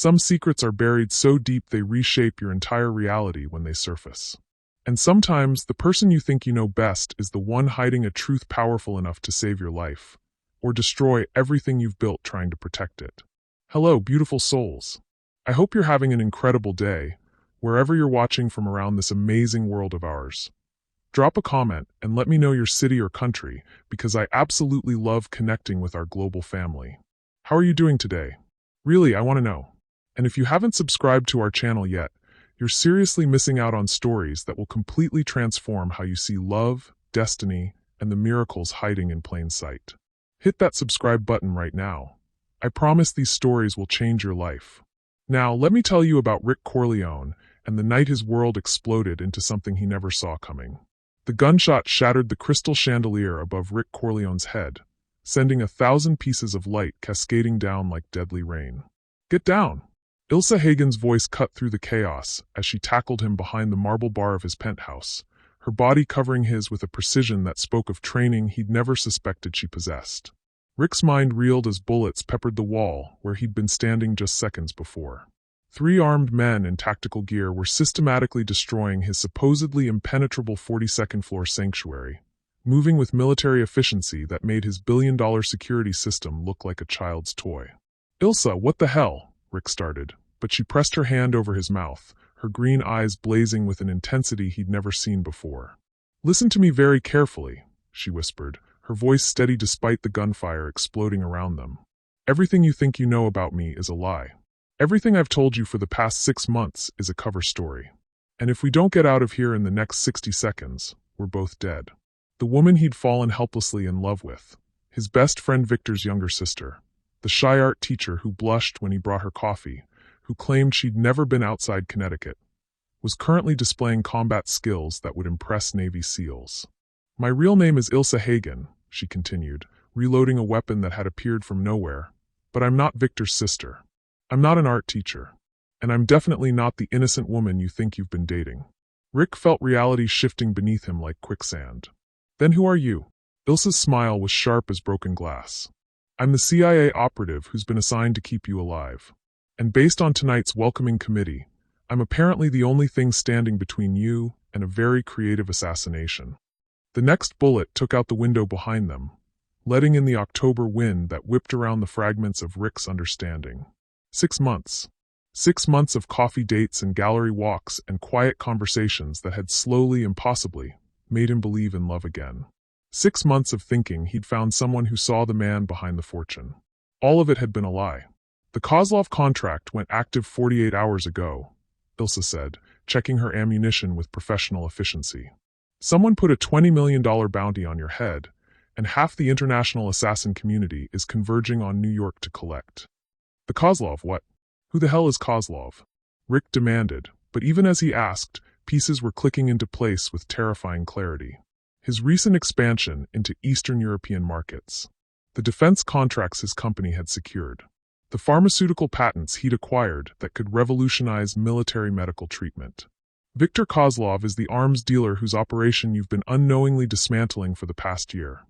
Some secrets are buried so deep they reshape your entire reality when they surface. And sometimes the person you think you know best is the one hiding a truth powerful enough to save your life, or destroy everything you've built trying to protect it. Hello, beautiful souls. I hope you're having an incredible day, wherever you're watching from around this amazing world of ours. Drop a comment and let me know your city or country, because I absolutely love connecting with our global family. How are you doing today? Really, I want to know. And if you haven't subscribed to our channel yet, you're seriously missing out on stories that will completely transform how you see love, destiny, and the miracles hiding in plain sight. Hit that subscribe button right now. I promise these stories will change your life. Now, let me tell you about Rick Corleone and the night his world exploded into something he never saw coming. The gunshot shattered the crystal chandelier above Rick Corleone's head, sending 1,000 pieces of light cascading down like deadly rain. Get down! Ilsa Hagen's voice cut through the chaos as she tackled him behind the marble bar of his penthouse, her body covering his with a precision that spoke of training he'd never suspected she possessed. Rick's mind reeled as bullets peppered the wall where he'd been standing just seconds before. 3 armed men in tactical gear were systematically destroying his supposedly impenetrable 42nd floor sanctuary, moving with military efficiency that made his billion-dollar security system look like a child's toy. Ilsa, what the hell? Rick started, but she pressed her hand over his mouth, her green eyes blazing with an intensity he'd never seen before. Listen to me very carefully, she whispered, her voice steady despite the gunfire exploding around them. Everything you think you know about me is a lie. Everything I've told you for the past 6 months is a cover story. And if we don't get out of here in the next 60 seconds, we're both dead. The woman he'd fallen helplessly in love with, his best friend Victor's younger sister, the shy art teacher who blushed when he brought her coffee, who claimed she'd never been outside Connecticut, was currently displaying combat skills that would impress Navy SEALs. My real name is Ilsa Hagen, she continued, reloading a weapon that had appeared from nowhere, but I'm not Victor's sister. I'm not an art teacher. And I'm definitely not the innocent woman you think you've been dating. Rick felt reality shifting beneath him like quicksand. Then who are you? Ilsa's smile was sharp as broken glass. I'm the CIA operative who's been assigned to keep you alive. And based on tonight's welcoming committee, I'm apparently the only thing standing between you and a very creative assassination. The next bullet took out the window behind them, letting in the October wind that whipped around the fragments of Rick's understanding. 6 months. 6 months of coffee dates and gallery walks and quiet conversations that had slowly and possibly made him believe in love again. 6 months of thinking he'd found someone who saw the man behind the fortune. All of it had been a lie. The Kozlov contract went active 48 hours ago, Ilsa said, checking her ammunition with professional efficiency. Someone put a $20 million bounty on your head, and half the international assassin community is converging on New York to collect. The Kozlov what? Who the hell is Kozlov? Rick demanded, but even as he asked, pieces were clicking into place with terrifying clarity. His recent expansion into Eastern European markets. The defense contracts his company had secured. The pharmaceutical patents he'd acquired that could revolutionize military medical treatment. Viktor Kozlov is the arms dealer whose operation you've been unknowingly dismantling for the past year,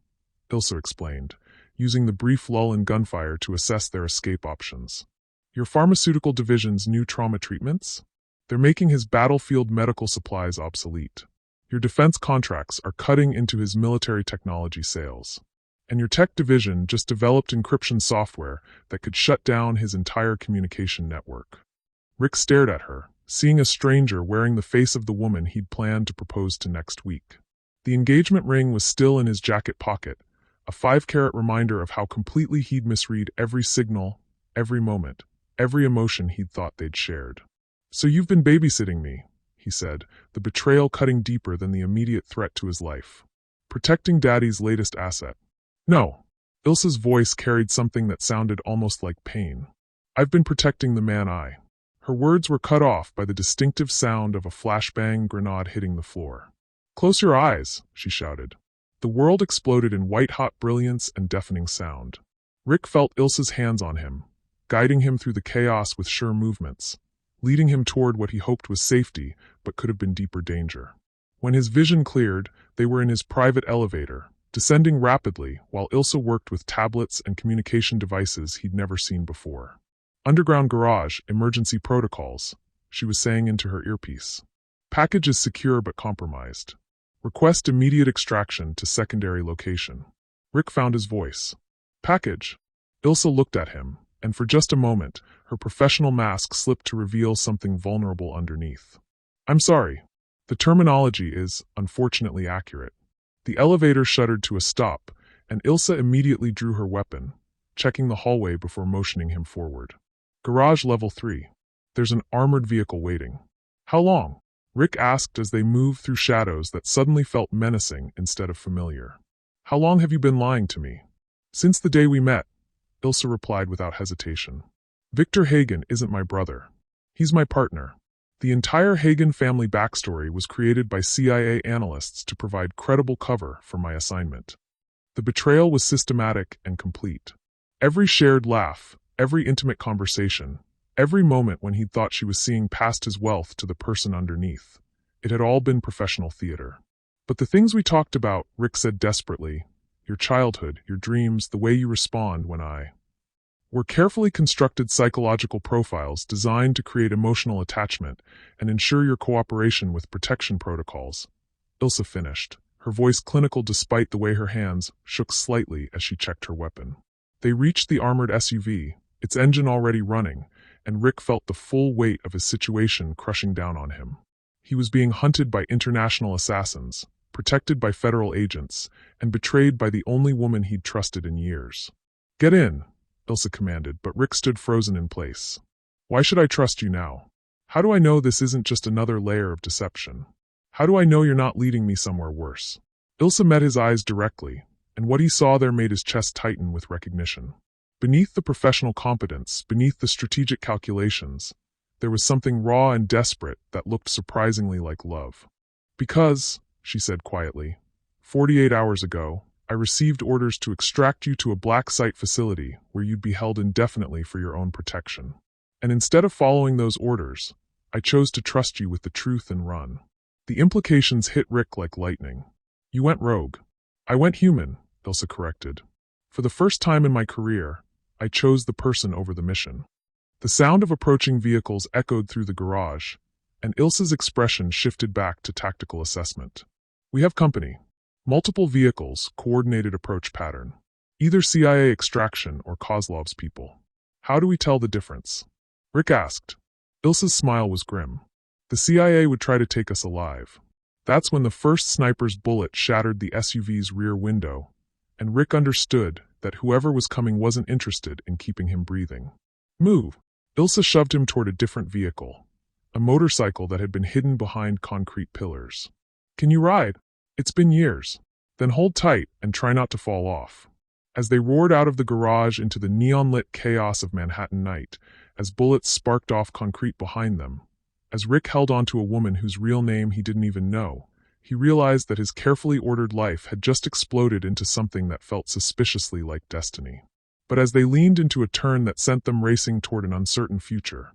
Ilsa explained, using the brief lull in gunfire to assess their escape options. Your pharmaceutical division's new trauma treatments? They're making his battlefield medical supplies obsolete. Your defense contracts are cutting into his military technology sales. And your tech division just developed encryption software that could shut down his entire communication network. Rick stared at her, seeing a stranger wearing the face of the woman he'd planned to propose to next week. The engagement ring was still in his jacket pocket, a 5-carat reminder of how completely he'd misread every signal, every moment, every emotion he'd thought they'd shared. So you've been babysitting me, he said, the betrayal cutting deeper than the immediate threat to his life. Protecting Daddy's latest asset. No. Ilsa's voice carried something that sounded almost like pain. I've been protecting the man I. Her words were cut off by the distinctive sound of a flashbang grenade hitting the floor. Close your eyes, she shouted. The world exploded in white-hot brilliance and deafening sound. Rick felt Ilsa's hands on him, guiding him through the chaos with sure movements, leading him toward what he hoped was safety but could have been deeper danger. When his vision cleared, they were in his private elevator, descending rapidly while Ilsa worked with tablets and communication devices he'd never seen before. Underground garage, emergency protocols, she was saying into her earpiece. Package is secure but compromised. Request immediate extraction to secondary location. Rick found his voice. Package. Ilsa looked at him, and for just a moment, her professional mask slipped to reveal something vulnerable underneath. I'm sorry. The terminology is, unfortunately, accurate. The elevator shuddered to a stop, and Ilsa immediately drew her weapon, checking the hallway before motioning him forward. Garage level 3. There's an armored vehicle waiting. How long? Rick asked as they moved through shadows that suddenly felt menacing instead of familiar. How long have you been lying to me? Since the day we met, Ilsa replied without hesitation. Victor Hagen isn't my brother. He's my partner. The entire Hagen family backstory was created by CIA analysts to provide credible cover for my assignment. The betrayal was systematic and complete. Every shared laugh, every intimate conversation, every moment when he'd thought she was seeing past his wealth to the person underneath, it had all been professional theater. But the things we talked about, Rick said desperately, your childhood, your dreams, the way you respond when were carefully constructed psychological profiles designed to create emotional attachment and ensure your cooperation with protection protocols. Ilsa finished, her voice clinical despite the way her hands shook slightly as she checked her weapon. They reached the armored SUV, its engine already running, and Rick felt the full weight of his situation crushing down on him. He was being hunted by international assassins, protected by federal agents, and betrayed by the only woman he'd trusted in years. Get in, Ilsa commanded, but Rick stood frozen in place. Why should I trust you now? How do I know this isn't just another layer of deception? How do I know you're not leading me somewhere worse? Ilsa met his eyes directly, and what he saw there made his chest tighten with recognition. Beneath the professional competence, beneath the strategic calculations, there was something raw and desperate that looked surprisingly like love. Because, she said quietly, 48 hours ago, I received orders to extract you to a black site facility where you'd be held indefinitely for your own protection. And instead of following those orders, I chose to trust you with the truth and run. The implications hit Rick like lightning. You went rogue. I went human, Ilsa corrected. For the first time in my career, I chose the person over the mission. The sound of approaching vehicles echoed through the garage, and Ilsa's expression shifted back to tactical assessment. We have company. Multiple vehicles, coordinated approach pattern. Either CIA extraction or Kozlov's people. How do we tell the difference? Rick asked. Ilsa's smile was grim. The CIA would try to take us alive. That's when the first sniper's bullet shattered the SUV's rear window, and Rick understood that whoever was coming wasn't interested in keeping him breathing. Move. Ilsa shoved him toward a different vehicle, a motorcycle that had been hidden behind concrete pillars. Can you ride? It's been years. Then hold tight and try not to fall off. As they roared out of the garage into the neon-lit chaos of Manhattan night, as bullets sparked off concrete behind them, as Rick held onto a woman whose real name he didn't even know, he realized that his carefully ordered life had just exploded into something that felt suspiciously like destiny. But as they leaned into a turn that sent them racing toward an uncertain future,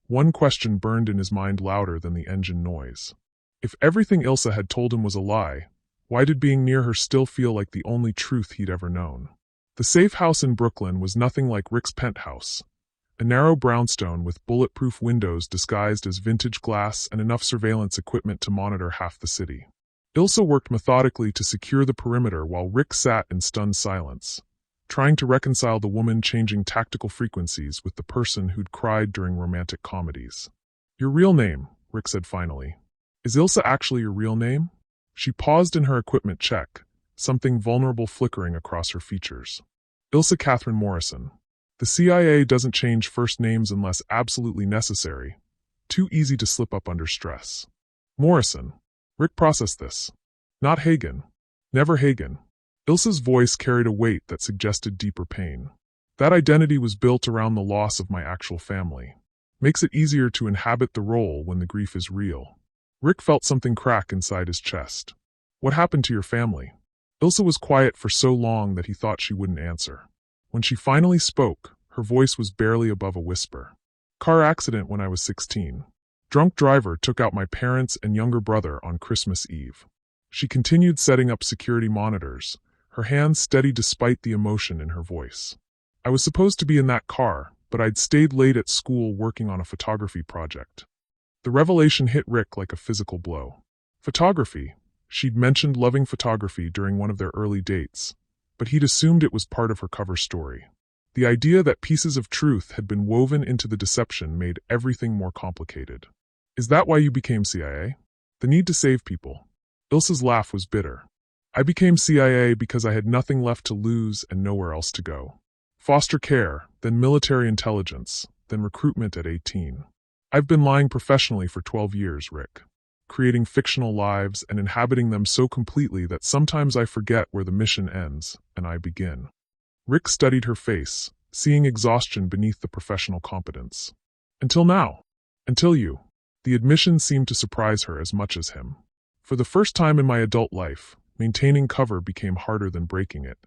one question burned in his mind louder than the engine noise. If everything Ilsa had told him was a lie, why did being near her still feel like the only truth he'd ever known? The safe house in Brooklyn was nothing like Rick's penthouse, a narrow brownstone with bulletproof windows disguised as vintage glass and enough surveillance equipment to monitor half the city. Ilsa worked methodically to secure the perimeter while Rick sat in stunned silence, trying to reconcile the woman changing tactical frequencies with the person who'd cried during romantic comedies. Your real name, Rick said finally. Is Ilsa actually your real name? She paused in her equipment check, something vulnerable flickering across her features. Ilsa Catherine Morrison. The CIA doesn't change first names unless absolutely necessary. Too easy to slip up under stress. Morrison. Rick processed this. Not Hagen. Never Hagen. Ilsa's voice carried a weight that suggested deeper pain. That identity was built around the loss of my actual family. Makes it easier to inhabit the role when the grief is real. Rick felt something crack inside his chest. What happened to your family? Ilsa was quiet for so long that he thought she wouldn't answer. When she finally spoke, her voice was barely above a whisper. Car accident when I was 16. Drunk driver took out my parents and younger brother on Christmas Eve. She continued setting up security monitors, her hands steady despite the emotion in her voice. I was supposed to be in that car, but I'd stayed late at school working on a photography project. The revelation hit Rick like a physical blow. Photography. She'd mentioned loving photography during one of their early dates, but he'd assumed it was part of her cover story. The idea that pieces of truth had been woven into the deception made everything more complicated. Is that why you became CIA? The need to save people. Ilsa's laugh was bitter. I became CIA because I had nothing left to lose and nowhere else to go. Foster care, then military intelligence, then recruitment at 18. I've been lying professionally for 12 years, Rick. Creating fictional lives and inhabiting them so completely that sometimes I forget where the mission ends and I begin. Rick studied her face, seeing exhaustion beneath the professional competence. Until now. Until you. The admission seemed to surprise her as much as him. For the first time in my adult life, maintaining cover became harder than breaking it.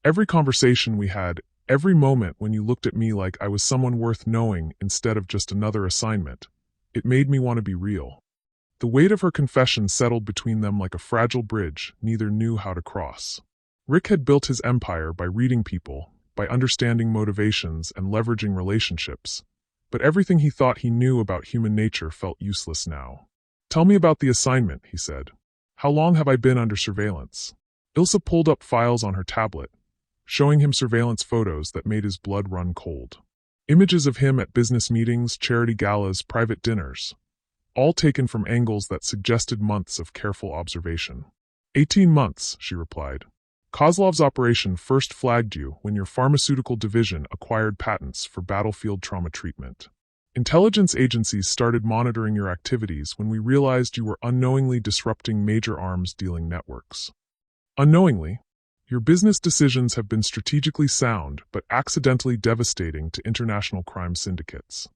Every conversation we had, every moment when you looked at me like I was someone worth knowing instead of just another assignment, it made me want to be real. The weight of her confession settled between them like a fragile bridge neither knew how to cross. Rick had built his empire by reading people, by understanding motivations and leveraging relationships, but everything he thought he knew about human nature felt useless now. Tell me about the assignment, he said. How long have I been under surveillance? Ilsa pulled up files on her tablet, showing him surveillance photos that made his blood run cold. Images of him at business meetings, charity galas, private dinners, all taken from angles that suggested months of careful observation. 18 months, she replied. Kozlov's operation first flagged you when your pharmaceutical division acquired patents for battlefield trauma treatment. Intelligence agencies started monitoring your activities when we realized you were unknowingly disrupting major arms dealing networks. Unknowingly, your business decisions have been strategically sound but accidentally devastating to international crime syndicates.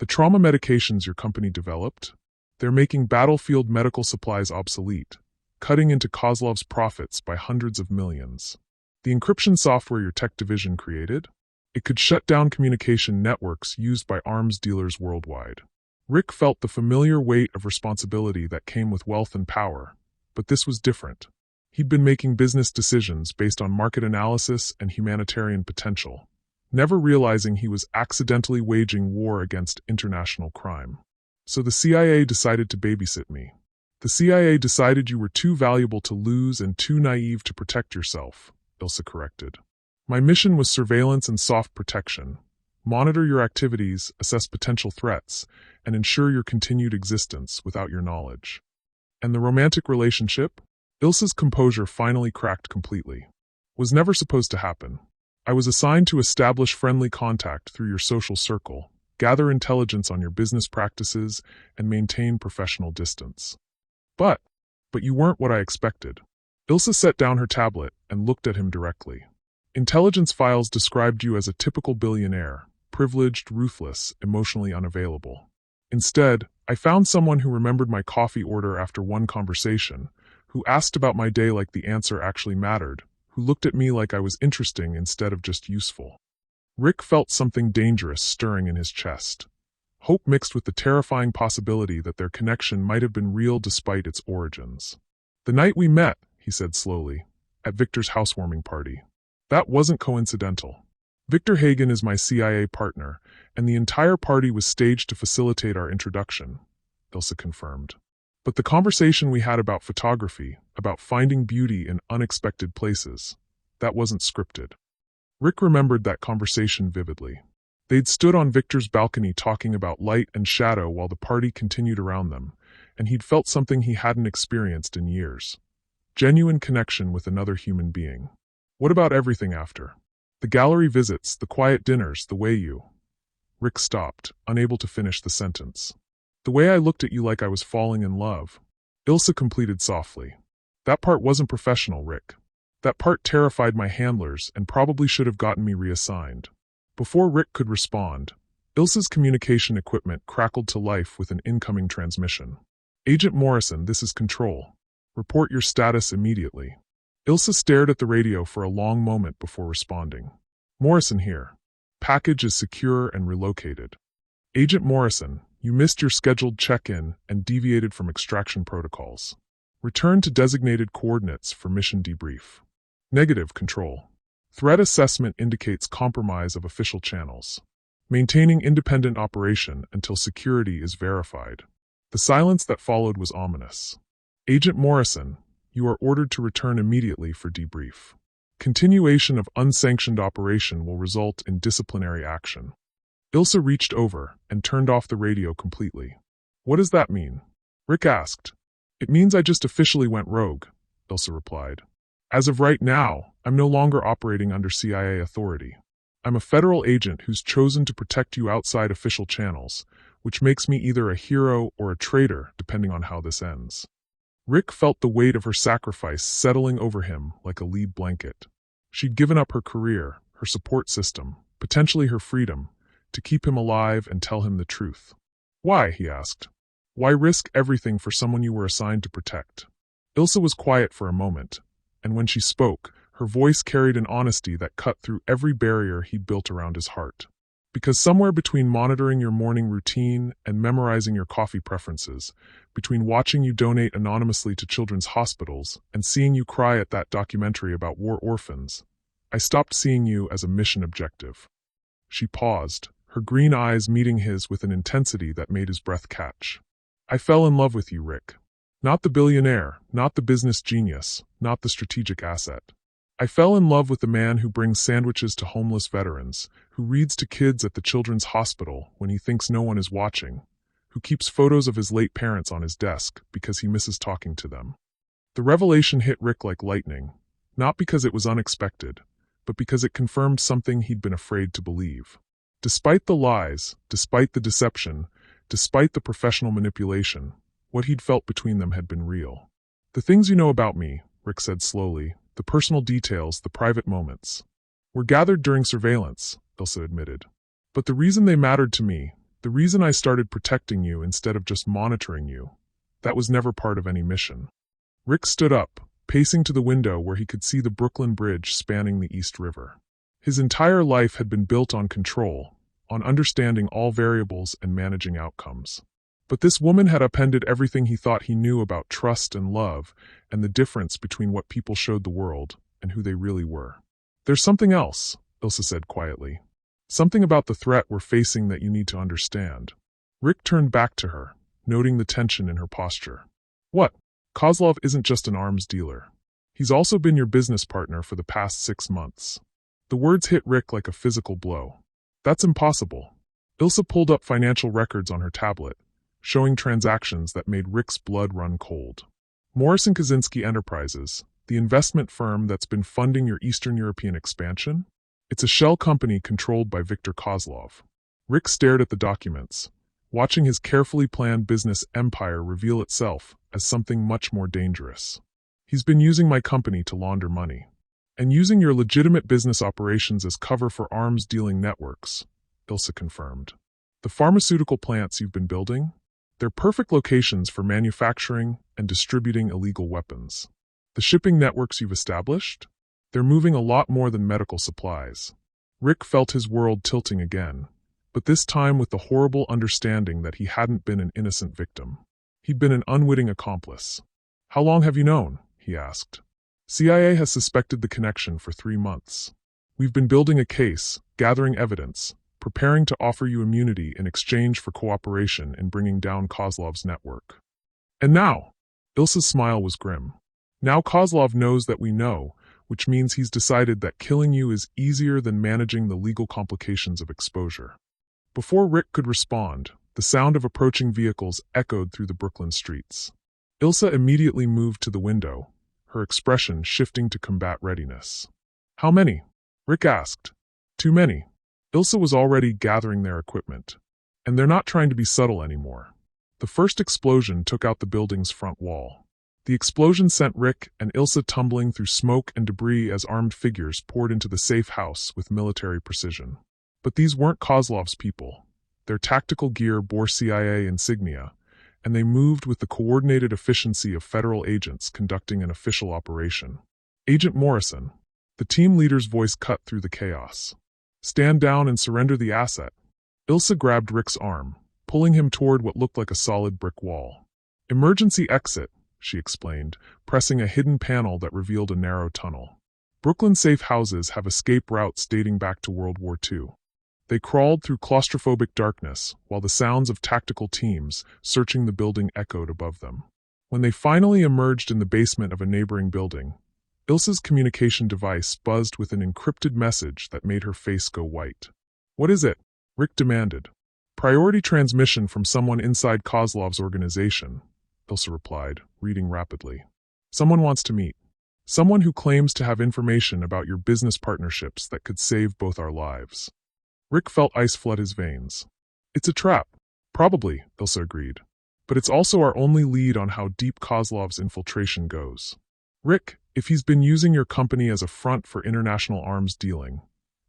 The trauma medications your company developed? They're making battlefield medical supplies obsolete, cutting into Kozlov's profits by hundreds of millions. The encryption software your tech division created? It could shut down communication networks used by arms dealers worldwide. Rick felt the familiar weight of responsibility that came with wealth and power, but this was different. He'd been making business decisions based on market analysis and humanitarian potential, never realizing he was accidentally waging war against international crime. So the CIA decided to babysit me. The CIA decided you were too valuable to lose and too naive to protect yourself, Ilsa corrected. My mission was surveillance and soft protection. Monitor your activities, assess potential threats, and ensure your continued existence without your knowledge. And the romantic relationship? Ilsa's composure finally cracked completely. Was never supposed to happen. I was assigned to establish friendly contact through your social circle, gather intelligence on your business practices, and maintain professional distance. But you weren't what I expected. Ilsa set down her tablet and looked at him directly. Intelligence files described you as a typical billionaire, privileged, ruthless, emotionally unavailable. Instead, I found someone who remembered my coffee order after one conversation, who asked about my day like the answer actually mattered, who looked at me like I was interesting instead of just useful. Rick felt something dangerous stirring in his chest. Hope mixed with the terrifying possibility that their connection might have been real despite its origins. The night we met, he said slowly, at Victor's housewarming party. That wasn't coincidental. Victor Hagen is my CIA partner, and the entire party was staged to facilitate our introduction, Ilsa confirmed. But the conversation we had about photography, about finding beauty in unexpected places, that wasn't scripted. Rick remembered that conversation vividly. They'd stood on Victor's balcony talking about light and shadow while the party continued around them, and he'd felt something he hadn't experienced in years. Genuine connection with another human being. What about everything after? The gallery visits, the quiet dinners, the way you... Rick stopped, unable to finish the sentence. The way I looked at you like I was falling in love. Ilsa completed softly. That part wasn't professional, Rick. That part terrified my handlers and probably should have gotten me reassigned. Before Rick could respond, Ilsa's communication equipment crackled to life with an incoming transmission. Agent Morrison, this is Control. Report your status immediately. Ilsa stared at the radio for a long moment before responding. Morrison here. Package is secure and relocated. Agent Morrison, you missed your scheduled check-in and deviated from extraction protocols. Return to designated coordinates for mission debrief. Negative, Control. Threat assessment indicates compromise of official channels. maintaining independent operation until security is verified. The silence that followed was ominous. Agent Morrison, you are ordered to return immediately for debrief. Continuation of unsanctioned operation will result in disciplinary action. Ilsa reached over and turned off the radio completely. What does that mean? Rick asked. It means I just officially went rogue, Ilsa replied. As of right now, I'm no longer operating under CIA authority. I'm a federal agent who's chosen to protect you outside official channels, which makes me either a hero or a traitor, depending on how this ends. Rick felt the weight of her sacrifice settling over him like a lead blanket. She'd given up her career, her support system, potentially her freedom, to keep him alive and tell him the truth. Why, he asked. Why risk everything for someone you were assigned to protect? Ilsa was quiet for a moment, and when she spoke, her voice carried an honesty that cut through every barrier he'd built around his heart. Because somewhere between monitoring your morning routine and memorizing your coffee preferences, between watching you donate anonymously to children's hospitals and seeing you cry at that documentary about war orphans, I stopped seeing you as a mission objective. She paused, her green eyes meeting his with an intensity that made his breath catch. I fell in love with you, Rick. Not the billionaire, not the business genius, not the strategic asset. I fell in love with the man who brings sandwiches to homeless veterans, who reads to kids at the children's hospital when he thinks no one is watching, who keeps photos of his late parents on his desk because he misses talking to them. The revelation hit Rick like lightning, not because it was unexpected, but because it confirmed something he'd been afraid to believe. Despite the lies, despite the deception, despite the professional manipulation, what he'd felt between them had been real. The things you know about me, Rick said slowly, the personal details, the private moments, were gathered during surveillance, Ilsa admitted. But the reason they mattered to me, the reason I started protecting you instead of just monitoring you, that was never part of any mission. Rick stood up, pacing to the window where he could see the Brooklyn Bridge spanning the East River. His entire life had been built on control, on understanding all variables and managing outcomes. But this woman had upended everything he thought he knew about trust and love, and the difference between what people showed the world and who they really were. There's something else, Ilsa said quietly. Something about the threat we're facing that you need to understand. Rick turned back to her, noting the tension in her posture. What? Kozlov isn't just an arms dealer. He's also been your business partner for the past 6 months. The words hit Rick like a physical blow. That's impossible. Ilsa pulled up financial records on her tablet, showing transactions that made Rick's blood run cold. Morrison Kaczynski Enterprises, the investment firm that's been funding your Eastern European expansion? It's a shell company controlled by Viktor Kozlov. Rick stared at the documents, watching his carefully planned business empire reveal itself as something much more dangerous. He's been using my company to launder money. And using your legitimate business operations as cover for arms-dealing networks, Ilsa confirmed. The pharmaceutical plants you've been building? They're perfect locations for manufacturing and distributing illegal weapons. The shipping networks you've established? They're moving a lot more than medical supplies. Rick felt his world tilting again, but this time with the horrible understanding that he hadn't been an innocent victim. He'd been an unwitting accomplice. How long have you known? He asked. CIA has suspected the connection for 3 months. We've been building a case, gathering evidence, preparing to offer you immunity in exchange for cooperation in bringing down Kozlov's network. And now, Ilsa's smile was grim. Now Kozlov knows that we know, which means he's decided that killing you is easier than managing the legal complications of exposure. Before Rick could respond, the sound of approaching vehicles echoed through the Brooklyn streets. Ilsa immediately moved to the window, her expression shifting to combat readiness. How many? Rick asked. Too many. Ilsa was already gathering their equipment. And they're not trying to be subtle anymore. The first explosion took out the building's front wall. The explosion sent Rick and Ilsa tumbling through smoke and debris as armed figures poured into the safe house with military precision. But these weren't Kozlov's people. Their tactical gear bore CIA insignia, and they moved with the coordinated efficiency of federal agents conducting an official operation. Agent Morrison, the team leader's voice cut through the chaos. Stand down and surrender the asset. Ilsa grabbed Rick's arm, pulling him toward what looked like a solid brick wall. Emergency exit, she explained, pressing a hidden panel that revealed a narrow tunnel. Brooklyn safe houses have escape routes dating back to World War II. They crawled through claustrophobic darkness, while the sounds of tactical teams searching the building echoed above them. When they finally emerged in the basement of a neighboring building, Ilsa's communication device buzzed with an encrypted message that made her face go white. "What is it?" Rick demanded. "Priority transmission from someone inside Kozlov's organization," Ilsa replied, reading rapidly. "Someone wants to meet. Someone who claims to have information about your business partnerships that could save both our lives." Rick felt ice flood his veins. "It's a trap." "Probably," Ilsa agreed. "But it's also our only lead on how deep Kozlov's infiltration goes. Rick, if he's been using your company as a front for international arms dealing,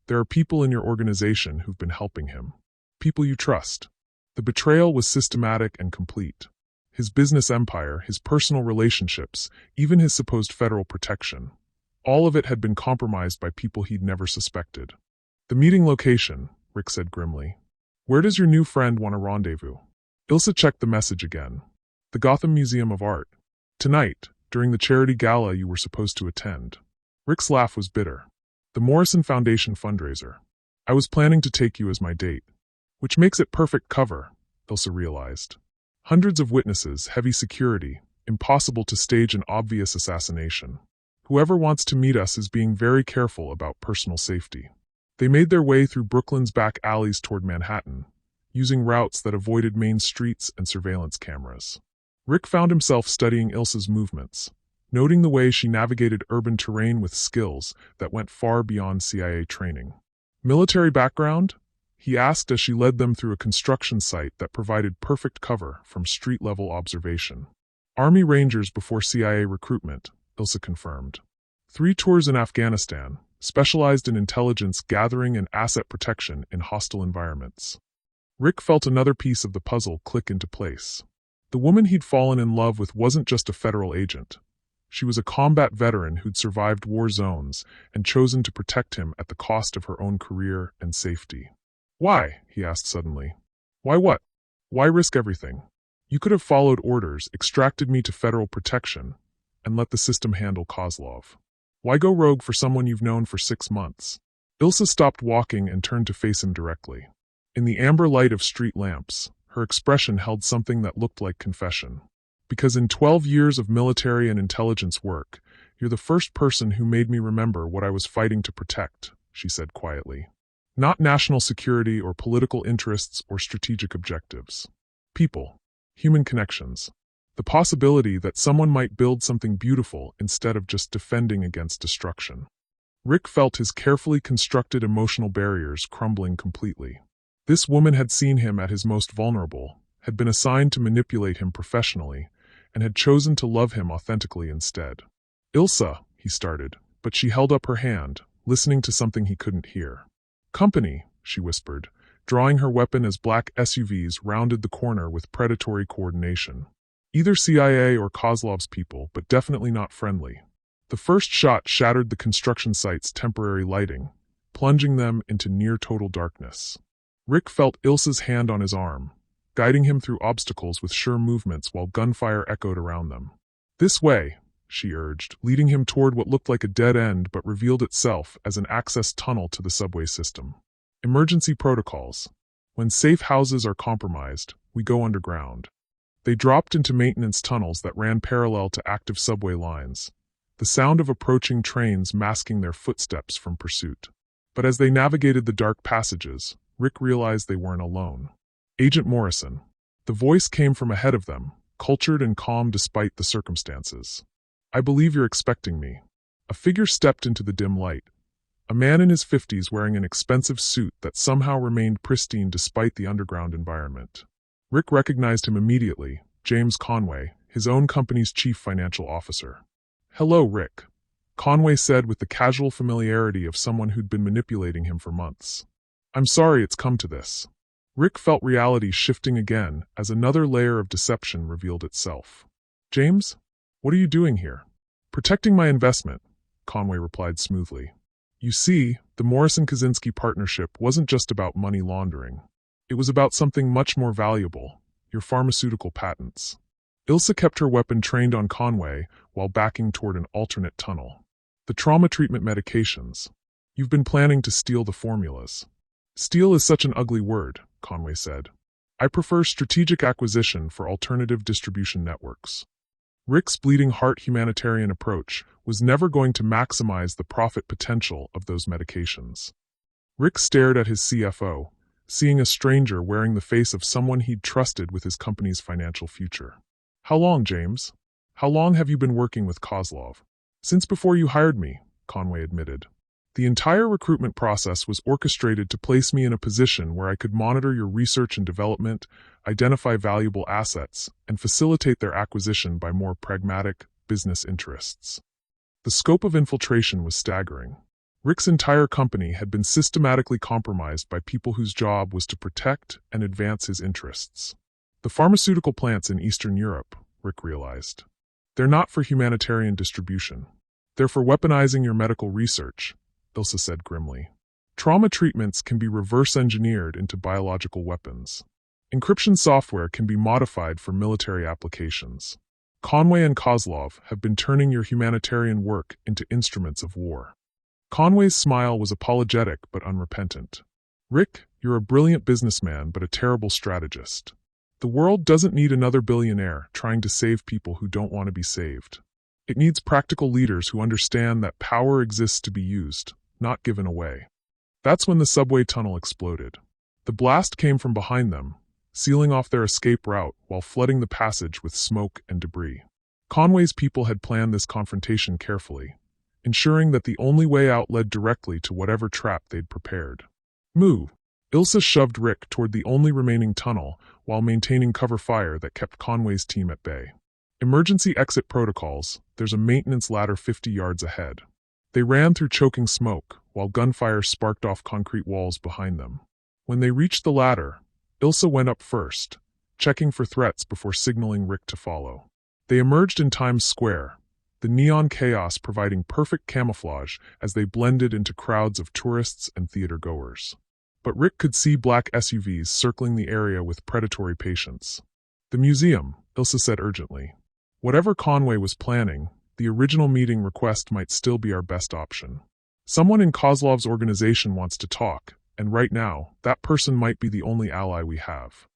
there are people in your organization who've been helping him. People you trust." The betrayal was systematic and complete. His business empire, his personal relationships, even his supposed federal protection. All of it had been compromised by people he'd never suspected. "The meeting location," Rick said grimly. "Where does your new friend want a rendezvous?" Ilsa checked the message again. "The Gotham Museum of Art. Tonight, during the charity gala you were supposed to attend." Rick's laugh was bitter. "The Morrison Foundation fundraiser. I was planning to take you as my date." "Which makes it perfect cover," Ilsa realized. "Hundreds of witnesses, heavy security, impossible to stage an obvious assassination. Whoever wants to meet us is being very careful about personal safety." They made their way through Brooklyn's back alleys toward Manhattan, using routes that avoided main streets and surveillance cameras. Rick found himself studying Ilsa's movements, noting the way she navigated urban terrain with skills that went far beyond CIA training. "Military background?" he asked as she led them through a construction site that provided perfect cover from street-level observation. "Army Rangers before CIA recruitment," Ilsa confirmed. "3 tours in Afghanistan, specialized in intelligence gathering and asset protection in hostile environments." Rick felt another piece of the puzzle click into place. The woman he'd fallen in love with wasn't just a federal agent. She was a combat veteran who'd survived war zones and chosen to protect him at the cost of her own career and safety. "Why?" he asked suddenly. "Why what? Why risk everything? You could have followed orders, extracted me to federal protection, and let the system handle Kozlov. Why go rogue for someone you've known for 6 months?" Ilsa stopped walking and turned to face him directly. In the amber light of street lamps, her expression held something that looked like confession. "Because in 12 years of military and intelligence work, you're the first person who made me remember what I was fighting to protect," she said quietly. "Not national security or political interests or strategic objectives. People. Human connections. The possibility that someone might build something beautiful instead of just defending against destruction." Rick felt his carefully constructed emotional barriers crumbling completely. This woman had seen him at his most vulnerable, had been assigned to manipulate him professionally, and had chosen to love him authentically instead. "Ilsa," he started, but she held up her hand, listening to something he couldn't hear. "Company," she whispered, drawing her weapon as black SUVs rounded the corner with predatory coordination. "Either CIA or Kozlov's people, but definitely not friendly." The first shot shattered the construction site's temporary lighting, plunging them into near-total darkness. Rick felt Ilsa's hand on his arm, guiding him through obstacles with sure movements while gunfire echoed around them. "This way," she urged, leading him toward what looked like a dead end but revealed itself as an access tunnel to the subway system. "Emergency protocols. When safe houses are compromised, we go underground." They dropped into maintenance tunnels that ran parallel to active subway lines, the sound of approaching trains masking their footsteps from pursuit. But as they navigated the dark passages, Rick realized they weren't alone. "Agent Morrison." The voice came from ahead of them, cultured and calm despite the circumstances. "I believe you're expecting me." A figure stepped into the dim light. A man in his 50s wearing an expensive suit that somehow remained pristine despite the underground environment. Rick recognized him immediately, James Conway, his own company's chief financial officer. "Hello, Rick," Conway said with the casual familiarity of someone who'd been manipulating him for months. "I'm sorry it's come to this." Rick felt reality shifting again as another layer of deception revealed itself. "James? What are you doing here?" "Protecting my investment," Conway replied smoothly. "You see, the Morrison-Kaczynski partnership wasn't just about money laundering. It was about something much more valuable, your pharmaceutical patents." Ilsa kept her weapon trained on Conway while backing toward an alternate tunnel. "The trauma treatment medications. You've been planning to steal the formulas." Steal is such an ugly word, Conway said. I prefer strategic acquisition for alternative distribution networks. Rick's bleeding heart humanitarian approach was never going to maximize the profit potential of those medications. Rick stared at his CFO, seeing a stranger wearing the face of someone he'd trusted with his company's financial future. How long, James? How long have you been working with Kozlov? Since before you hired me, Conway admitted. The entire recruitment process was orchestrated to place me in a position where I could monitor your research and development, identify valuable assets, and facilitate their acquisition by more pragmatic business interests. The scope of infiltration was staggering. Rick's entire company had been systematically compromised by people whose job was to protect and advance his interests. The pharmaceutical plants in Eastern Europe, Rick realized. They're not for humanitarian distribution. They're for weaponizing your medical research, Ilsa said grimly. Trauma treatments can be reverse-engineered into biological weapons. Encryption software can be modified for military applications. Conway and Kozlov have been turning your humanitarian work into instruments of war. Conway's smile was apologetic but unrepentant. Rick, you're a brilliant businessman but a terrible strategist. The world doesn't need another billionaire trying to save people who don't want to be saved. It needs practical leaders who understand that power exists to be used, not given away. That's when the subway tunnel exploded. The blast came from behind them, sealing off their escape route while flooding the passage with smoke and debris. Conway's people had planned this confrontation carefully, ensuring that the only way out led directly to whatever trap they'd prepared. Move! Ilsa shoved Rick toward the only remaining tunnel while maintaining cover fire that kept Conway's team at bay. Emergency exit protocols, there's a maintenance ladder 50 yards ahead. They ran through choking smoke while gunfire sparked off concrete walls behind them. When they reached the ladder, Ilsa went up first, checking for threats before signaling Rick to follow. They emerged in Times Square, the neon chaos providing perfect camouflage as they blended into crowds of tourists and theater-goers. But Rick could see black SUVs circling the area with predatory patience. The museum, Ilsa said urgently. Whatever Conway was planning, the original meeting request might still be our best option. Someone in Kozlov's organization wants to talk, and right now, that person might be the only ally we have.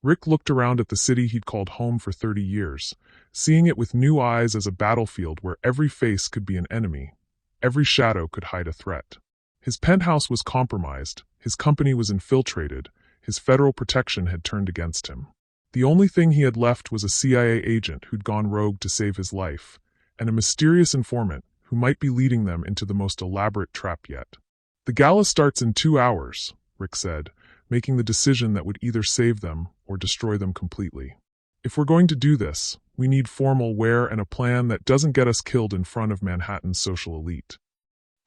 Rick looked around at the city he'd called home for 30 years, seeing it with new eyes as a battlefield where every face could be an enemy, every shadow could hide a threat. His penthouse was compromised, his company was infiltrated, his federal protection had turned against him. The only thing he had left was a CIA agent who'd gone rogue to save his life, and a mysterious informant who might be leading them into the most elaborate trap yet. The gala starts in 2 hours, Rick said, making the decision that would either save them or destroy them completely. If we're going to do this, we need formal wear and a plan that doesn't get us killed in front of Manhattan's social elite.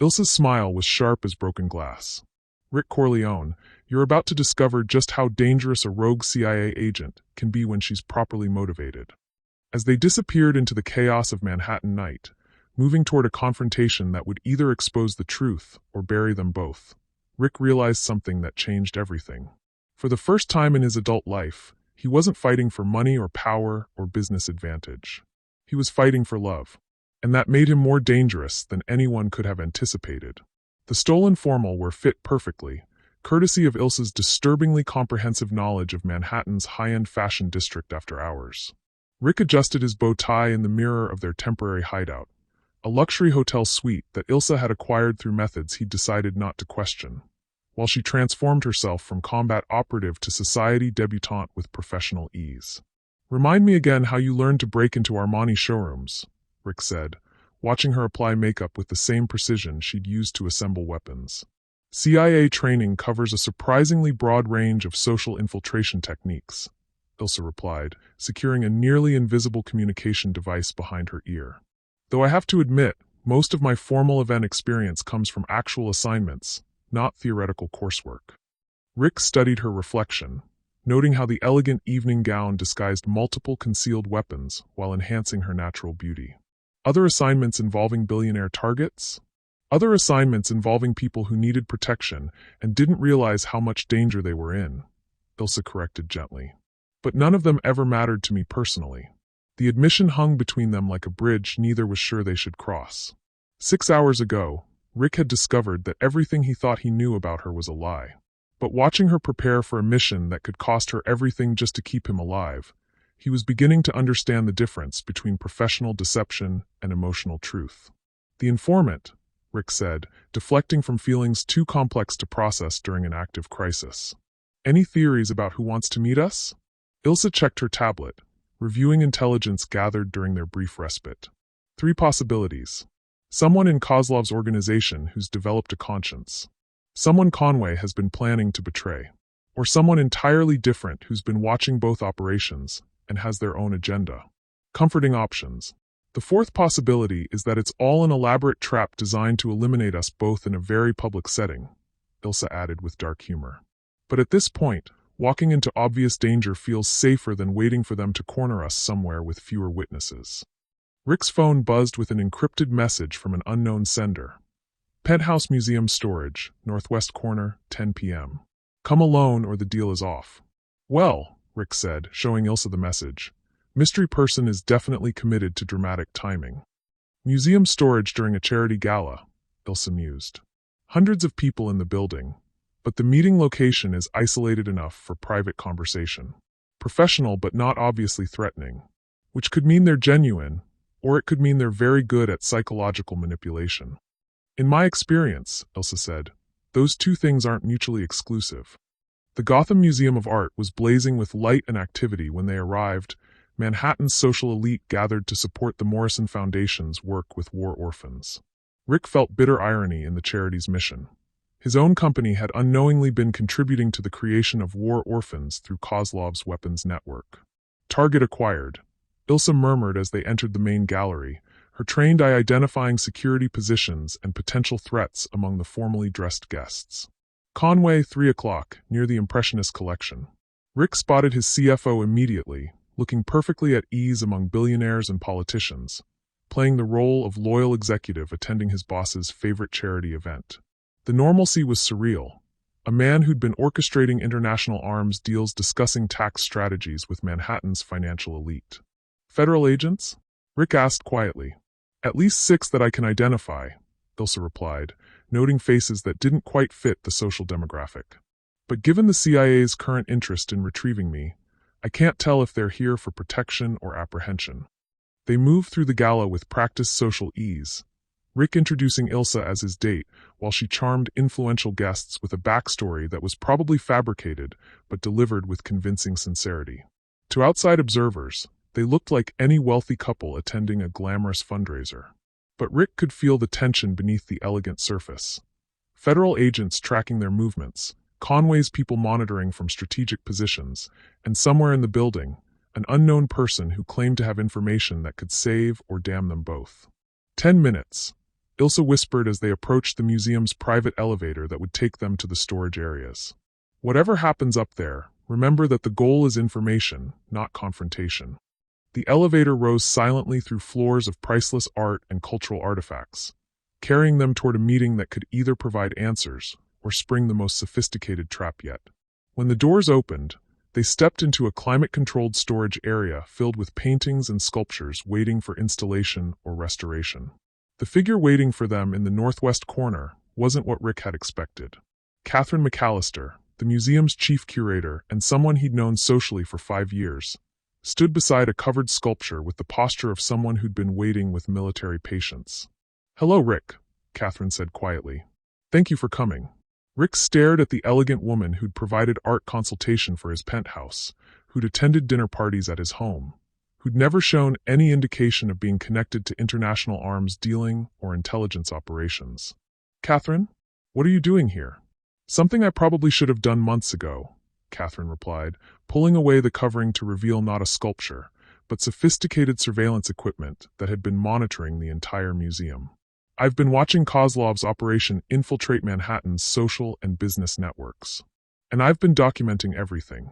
Ilsa's smile was sharp as broken glass. Rick Corleone, you're about to discover just how dangerous a rogue CIA agent can be when she's properly motivated. As they disappeared into the chaos of Manhattan night, moving toward a confrontation that would either expose the truth or bury them both, Rick realized something that changed everything. For the first time in his adult life, he wasn't fighting for money or power or business advantage. He was fighting for love. And that made him more dangerous than anyone could have anticipated. The stolen formal were fit perfectly, courtesy of Ilsa's disturbingly comprehensive knowledge of Manhattan's high-end fashion district after hours. Rick adjusted his bow tie in the mirror of their temporary hideout, a luxury hotel suite that Ilsa had acquired through methods he'd decided not to question, while she transformed herself from combat operative to society debutante with professional ease. Remind me again how you learned to break into Armani showrooms, Rick said, watching her apply makeup with the same precision she'd used to assemble weapons. CIA training covers a surprisingly broad range of social infiltration techniques, Ilsa replied, securing a nearly invisible communication device behind her ear. Though I have to admit, most of my formal event experience comes from actual assignments, not theoretical coursework. Rick studied her reflection, noting how the elegant evening gown disguised multiple concealed weapons while enhancing her natural beauty. Other assignments involving billionaire targets? Other assignments involving people who needed protection and didn't realize how much danger they were in, Ilsa corrected gently. But none of them ever mattered to me personally. The admission hung between them like a bridge neither was sure they should cross. 6 hours ago, Rick had discovered that everything he thought he knew about her was a lie. But watching her prepare for a mission that could cost her everything just to keep him alive, he was beginning to understand the difference between professional deception and emotional truth. The informant, Rick said, deflecting from feelings too complex to process during an active crisis. Any theories about who wants to meet us? Ilsa checked her tablet, reviewing intelligence gathered during their brief respite. 3 possibilities. Someone in Kozlov's organization who's developed a conscience. Someone Conway has been planning to betray. Or someone entirely different who's been watching both operations and has their own agenda. Comforting options. The 4th possibility is that it's all an elaborate trap designed to eliminate us both in a very public setting, Ilsa added with dark humor. But at this point, walking into obvious danger feels safer than waiting for them to corner us somewhere with fewer witnesses. Rick's phone buzzed with an encrypted message from an unknown sender. Penthouse Museum Storage, Northwest Corner, 10 p.m. Come alone or the deal is off. Well, Rick said, showing Ilsa the message. Mystery person is definitely committed to dramatic timing. Museum storage during a charity gala, Ilsa mused. Hundreds of people in the building, but the meeting location is isolated enough for private conversation. Professional but not obviously threatening. Which could mean they're genuine, or it could mean they're very good at psychological manipulation. In my experience, Ilsa said, those 2 things aren't mutually exclusive. The Gotham Museum of Art was blazing with light and activity when they arrived. Manhattan's social elite gathered to support the Morrison Foundation's work with war orphans. Rick felt bitter irony in the charity's mission. His own company had unknowingly been contributing to the creation of war orphans through Kozlov's weapons network. Target acquired, Ilsa murmured as they entered the main gallery, her trained eye identifying security positions and potential threats among the formally dressed guests. Conway, 3 o'clock, near the Impressionist collection. Rick spotted his CFO immediately, looking perfectly at ease among billionaires and politicians, playing the role of loyal executive attending his boss's favorite charity event. The normalcy was surreal. A man who'd been orchestrating international arms deals discussing tax strategies with Manhattan's financial elite. Federal agents? Rick asked quietly. At least 6 that I can identify, Ilsa replied, noting faces that didn't quite fit the social demographic. But given the CIA's current interest in retrieving me, I can't tell if they're here for protection or apprehension. They moved through the gala with practiced social ease, Rick introducing Ilsa as his date, while she charmed influential guests with a backstory that was probably fabricated but delivered with convincing sincerity. To outside observers, they looked like any wealthy couple attending a glamorous fundraiser. But Rick could feel the tension beneath the elegant surface. Federal agents tracking their movements, Conway's people monitoring from strategic positions, and somewhere in the building, an unknown person who claimed to have information that could save or damn them both. 10 minutes, Ilsa whispered as they approached the museum's private elevator that would take them to the storage areas. Whatever happens up there, remember that the goal is information, not confrontation. The elevator rose silently through floors of priceless art and cultural artifacts, carrying them toward a meeting that could either provide answers or spring the most sophisticated trap yet. When the doors opened, they stepped into a climate-controlled storage area filled with paintings and sculptures waiting for installation or restoration. The figure waiting for them in the northwest corner wasn't what Rick had expected. Catherine McAllister, the museum's chief curator and someone he'd known socially for 5 years, stood beside a covered sculpture with the posture of someone who'd been waiting with military patience. "Hello, Rick," Catherine said quietly. "Thank you for coming." Rick stared at the elegant woman who'd provided art consultation for his penthouse, who'd attended dinner parties at his home, who'd never shown any indication of being connected to international arms dealing or intelligence operations. "Catherine, what are you doing here?" "Something I probably should have done months ago," Catherine replied, pulling away the covering to reveal not a sculpture, but sophisticated surveillance equipment that had been monitoring the entire museum. "I've been watching Kozlov's operation infiltrate Manhattan's social and business networks. And I've been documenting everything."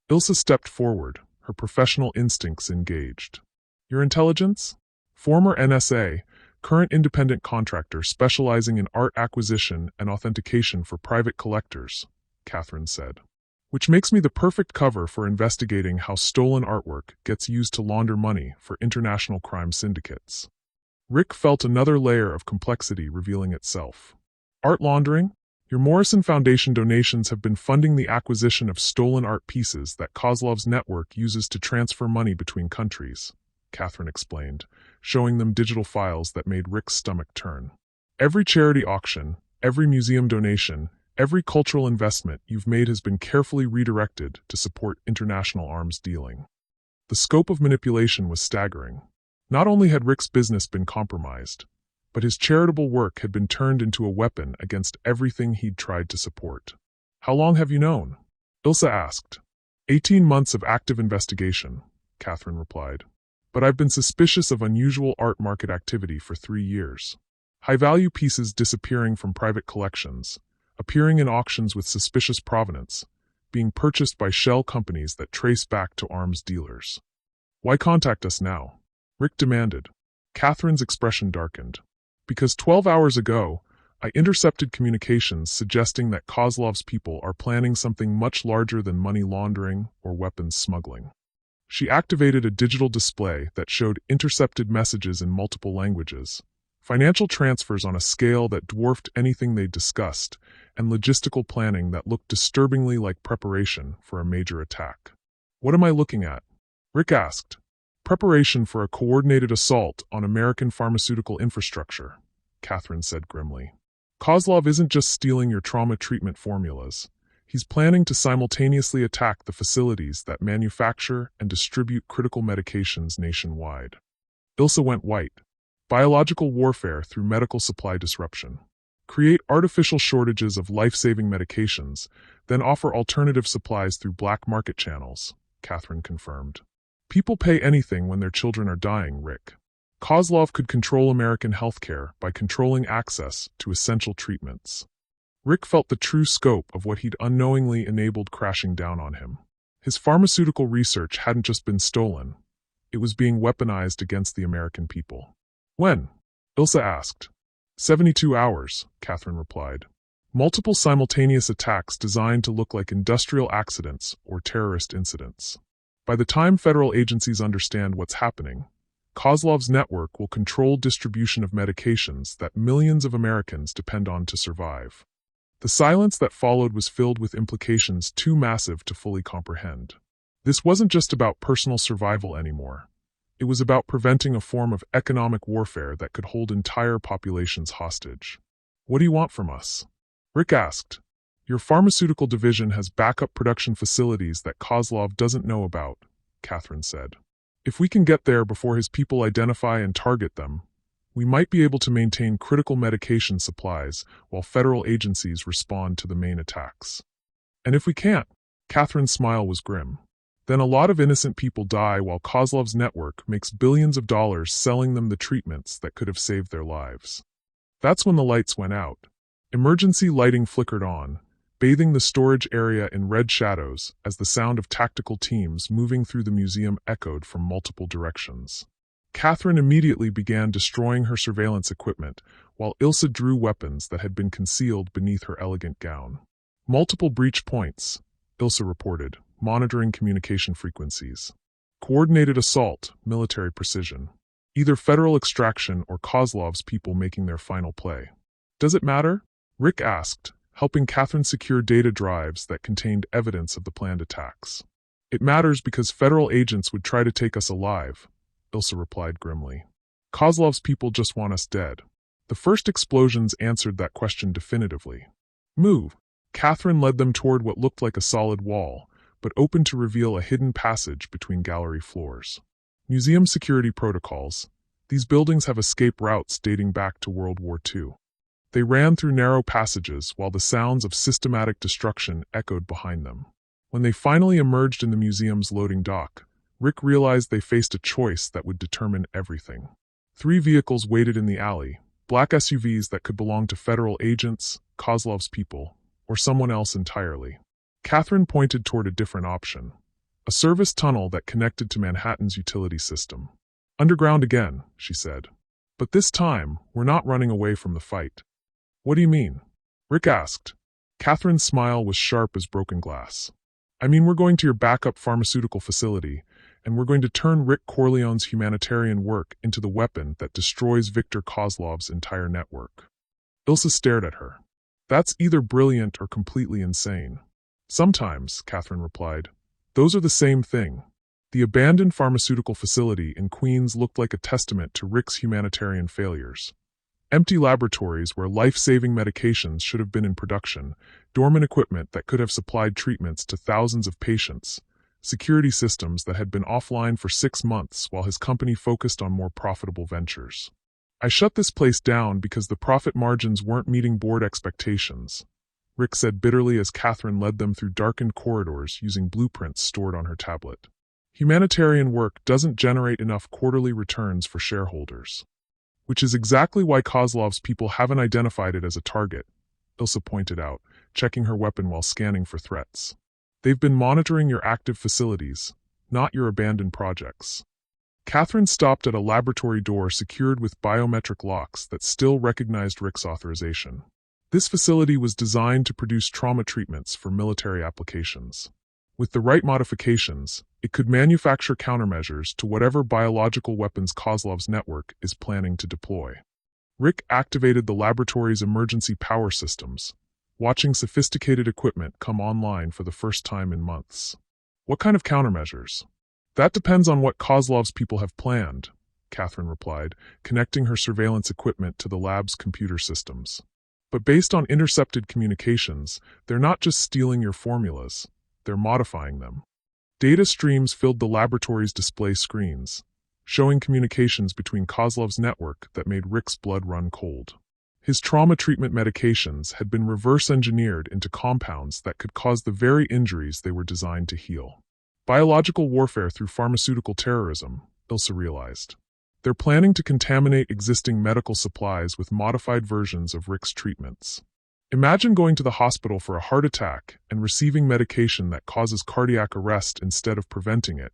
Ilsa stepped forward, her professional instincts engaged. "Your intelligence?" "Former NSA, current independent contractor specializing in art acquisition and authentication for private collectors," Catherine said. "Which makes me the perfect cover for investigating how stolen artwork gets used to launder money for international crime syndicates." Rick felt another layer of complexity revealing itself. Art laundering? Your Morrison Foundation donations have been funding the acquisition of stolen art pieces that Kozlov's network uses to transfer money between countries, Catherine explained, showing them digital files that made Rick's stomach turn. Every charity auction, every museum donation, every cultural investment you've made has been carefully redirected to support international arms dealing. The scope of manipulation was staggering. Not only had Rick's business been compromised, but his charitable work had been turned into a weapon against everything he'd tried to support. How long have you known? Ilsa asked. 18 months of active investigation, Catherine replied. But I've been suspicious of unusual art market activity for 3 years. High-value pieces disappearing from private collections, appearing in auctions with suspicious provenance, being purchased by shell companies that trace back to arms dealers. Why contact us now? Rick demanded. Catherine's expression darkened. Because 12 hours ago, I intercepted communications suggesting that Kozlov's people are planning something much larger than money laundering or weapons smuggling. She activated a digital display that showed intercepted messages in multiple languages, financial transfers on a scale that dwarfed anything they'd discussed, and logistical planning that looked disturbingly like preparation for a major attack. What am I looking at? Rick asked. Preparation for a coordinated assault on American pharmaceutical infrastructure, Catherine said grimly. Kozlov isn't just stealing your trauma treatment formulas. He's planning to simultaneously attack the facilities that manufacture and distribute critical medications nationwide. Ilsa went white. Biological warfare through medical supply disruption. Create artificial shortages of life-saving medications, then offer alternative supplies through black market channels, Catherine confirmed. People pay anything when their children are dying, Rick. Kozlov could control American healthcare by controlling access to essential treatments. Rick felt the true scope of what he'd unknowingly enabled crashing down on him. His pharmaceutical research hadn't just been stolen. It was being weaponized against the American people. When? Ilsa asked. 72 hours, Catherine replied. Multiple simultaneous attacks designed to look like industrial accidents or terrorist incidents. By the time federal agencies understand what's happening, Kozlov's network will control distribution of medications that millions of Americans depend on to survive. The silence that followed was filled with implications too massive to fully comprehend. This wasn't just about personal survival anymore. It was about preventing a form of economic warfare that could hold entire populations hostage. What do you want from us? Rick asked. Your pharmaceutical division has backup production facilities that Kozlov doesn't know about, Catherine said. If we can get there before his people identify and target them, we might be able to maintain critical medication supplies while federal agencies respond to the main attacks. And if we can't, Catherine's smile was grim. Then a lot of innocent people die while Kozlov's network makes billions of dollars selling them the treatments that could have saved their lives. That's when the lights went out. Emergency lighting flickered on, bathing the storage area in red shadows as the sound of tactical teams moving through the museum echoed from multiple directions. Catherine immediately began destroying her surveillance equipment, while Ilsa drew weapons that had been concealed beneath her elegant gown. Multiple breach points, Ilsa reported, monitoring communication frequencies. Coordinated assault, military precision. Either federal extraction or Kozlov's people making their final play. Does it matter? Rick asked, helping Catherine secure data drives that contained evidence of the planned attacks. It matters because federal agents would try to take us alive, Ilsa replied grimly. Kozlov's people just want us dead. The first explosions answered that question definitively. Move. Catherine led them toward what looked like a solid wall, but opened to reveal a hidden passage between gallery floors. Museum security protocols. These buildings have escape routes dating back to World War II. They ran through narrow passages while the sounds of systematic destruction echoed behind them. When they finally emerged in the museum's loading dock, Rick realized they faced a choice that would determine everything. 3 vehicles waited in the alley, black SUVs that could belong to federal agents, Kozlov's people, or someone else entirely. Catherine pointed toward a different option. A service tunnel that connected to Manhattan's utility system. Underground again, she said. But this time, we're not running away from the fight. What do you mean? Rick asked. Catherine's smile was sharp as broken glass. I mean, we're going to your backup pharmaceutical facility, and we're going to turn Rick Corleone's humanitarian work into the weapon that destroys Victor Kozlov's entire network. Ilsa stared at her. That's either brilliant or completely insane. Sometimes, Catherine replied. Those are the same thing. The abandoned pharmaceutical facility in Queens looked like a testament to Rick's humanitarian failures. Empty laboratories where life-saving medications should have been in production, dormant equipment that could have supplied treatments to thousands of patients, security systems that had been offline for 6 months while his company focused on more profitable ventures. I shut this place down because the profit margins weren't meeting board expectations, Rick said bitterly as Catherine led them through darkened corridors using blueprints stored on her tablet. Humanitarian work doesn't generate enough quarterly returns for shareholders. Which is exactly why Kozlov's people haven't identified it as a target, Ilsa pointed out, checking her weapon while scanning for threats. They've been monitoring your active facilities, not your abandoned projects. Catherine stopped at a laboratory door secured with biometric locks that still recognized Rick's authorization. This facility was designed to produce trauma treatments for military applications. With the right modifications, it could manufacture countermeasures to whatever biological weapons Kozlov's network is planning to deploy. Rick activated the laboratory's emergency power systems, watching sophisticated equipment come online for the first time in months. What kind of countermeasures? That depends on what Kozlov's people have planned, Catherine replied, connecting her surveillance equipment to the lab's computer systems. But based on intercepted communications, they're not just stealing your formulas, they're modifying them. Data streams filled the laboratory's display screens, showing communications between Kozlov's network that made Rick's blood run cold. His trauma treatment medications had been reverse-engineered into compounds that could cause the very injuries they were designed to heal. Biological warfare through pharmaceutical terrorism, Ilsa realized. They're planning to contaminate existing medical supplies with modified versions of Rick's treatments. Imagine going to the hospital for a heart attack and receiving medication that causes cardiac arrest instead of preventing it,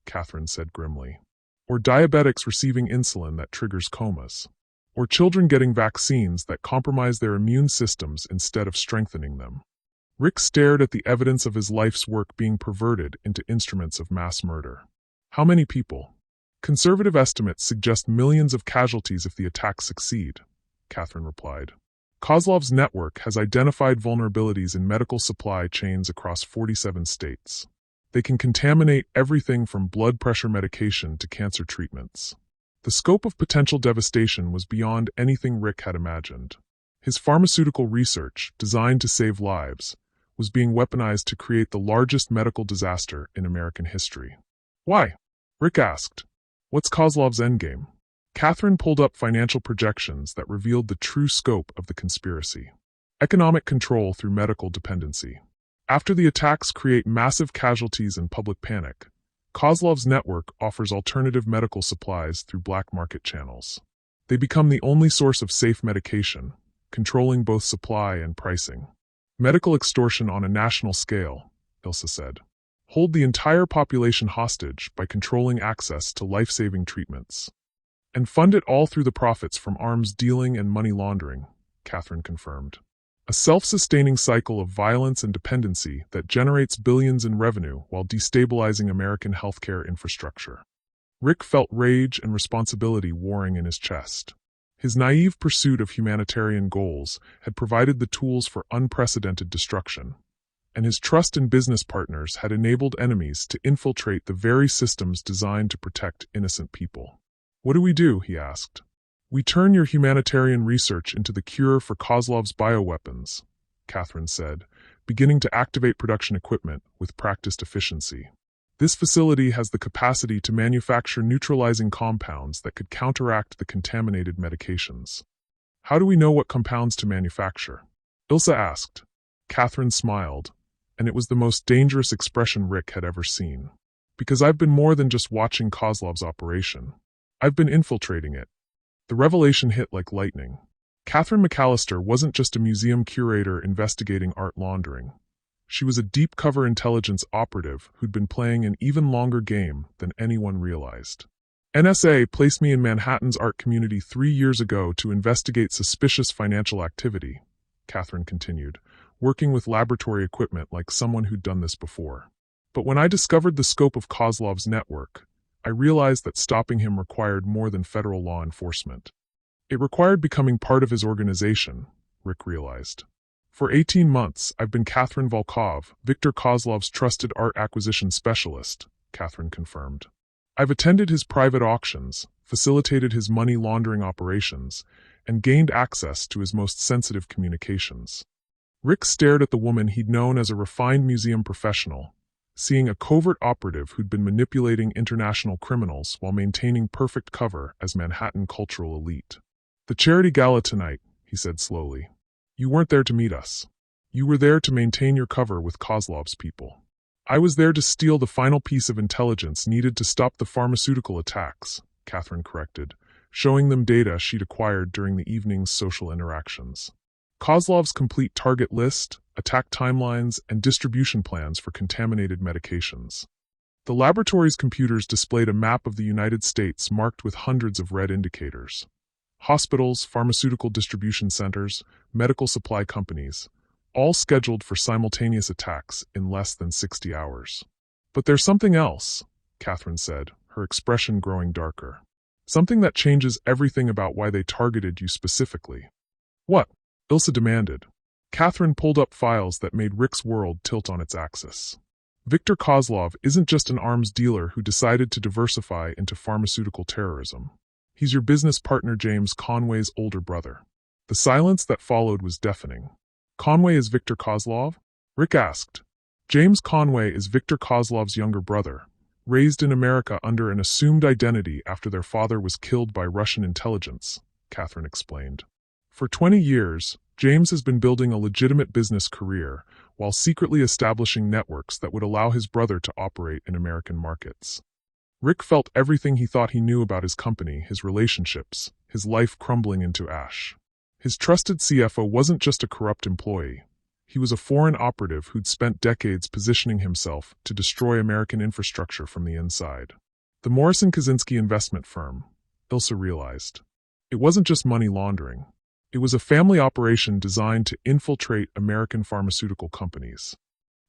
Catherine said grimly. Or diabetics receiving insulin that triggers comas. Or children getting vaccines that compromise their immune systems instead of strengthening them. Rick stared at the evidence of his life's work being perverted into instruments of mass murder. How many people? Conservative estimates suggest millions of casualties if the attacks succeed, Catherine replied. Kozlov's network has identified vulnerabilities in medical supply chains across 47 states. They can contaminate everything from blood pressure medication to cancer treatments. The scope of potential devastation was beyond anything Rick had imagined. His pharmaceutical research, designed to save lives, was being weaponized to create the largest medical disaster in American history. Why? Rick asked. What's Kozlov's endgame? Catherine pulled up financial projections that revealed the true scope of the conspiracy. Economic control through medical dependency. After the attacks create massive casualties and public panic, Kozlov's network offers alternative medical supplies through black market channels. They become the only source of safe medication, controlling both supply and pricing. Medical extortion on a national scale, Ilsa said. Hold the entire population hostage by controlling access to life-saving treatments. And fund it all through the profits from arms dealing and money laundering, Catherine confirmed. A self-sustaining cycle of violence and dependency that generates billions in revenue while destabilizing American healthcare infrastructure. Rick felt rage and responsibility warring in his chest. His naive pursuit of humanitarian goals had provided the tools for unprecedented destruction, and his trust in business partners had enabled enemies to infiltrate the very systems designed to protect innocent people. What do? He asked. We turn your humanitarian research into the cure for Kozlov's bioweapons, Catherine said, beginning to activate production equipment with practiced efficiency. This facility has the capacity to manufacture neutralizing compounds that could counteract the contaminated medications. How do we know what compounds to manufacture? Ilsa asked. Catherine smiled, and it was the most dangerous expression Rick had ever seen. Because I've been more than just watching Kozlov's operation. I've been infiltrating it. The revelation hit like lightning. Catherine McAllister wasn't just a museum curator investigating art laundering. She was a deep-cover intelligence operative who'd been playing an even longer game than anyone realized. NSA placed me in Manhattan's art community 3 years ago to investigate suspicious financial activity, Catherine continued, working with laboratory equipment like someone who'd done this before. But when I discovered the scope of Kozlov's network, I realized that stopping him required more than federal law enforcement. It required becoming part of his organization, Rick realized. For 18 months, I've been Catherine Volkov, Viktor Kozlov's trusted art acquisition specialist, Catherine confirmed. I've attended his private auctions, facilitated his money laundering operations, and gained access to his most sensitive communications. Rick stared at the woman he'd known as a refined museum professional, seeing a covert operative who'd been manipulating international criminals while maintaining perfect cover as Manhattan cultural elite. "The charity gala tonight," he said slowly. "You weren't there to meet us. You were there to maintain your cover with Kozlov's people. I was there to steal the final piece of intelligence needed to stop the pharmaceutical attacks," Catherine corrected, showing them data she'd acquired during the evening's social interactions. Kozlov's complete target list, attack timelines, and distribution plans for contaminated medications. The laboratory's computers displayed a map of the United States marked with hundreds of red indicators. Hospitals, pharmaceutical distribution centers, medical supply companies, all scheduled for simultaneous attacks in less than 60 hours. "But there's something else," Catherine said, her expression growing darker. "Something that changes everything about why they targeted you specifically." "What?" Ilsa demanded. Catherine pulled up files that made Rick's world tilt on its axis. Viktor Kozlov isn't just an arms dealer who decided to diversify into pharmaceutical terrorism. He's your business partner James Conway's older brother. The silence that followed was deafening. "Conway is Viktor Kozlov?" Rick asked. "James Conway is Viktor Kozlov's younger brother, raised in America under an assumed identity after their father was killed by Russian intelligence," Catherine explained. "For 20 years, James has been building a legitimate business career while secretly establishing networks that would allow his brother to operate in American markets." Rick felt everything he thought he knew about his company, his relationships, his life crumbling into ash. His trusted CFO wasn't just a corrupt employee. He was a foreign operative who'd spent decades positioning himself to destroy American infrastructure from the inside. The Morrison Kaczynski investment firm, Ilsa realized. It wasn't just money laundering. It was a family operation designed to infiltrate American pharmaceutical companies.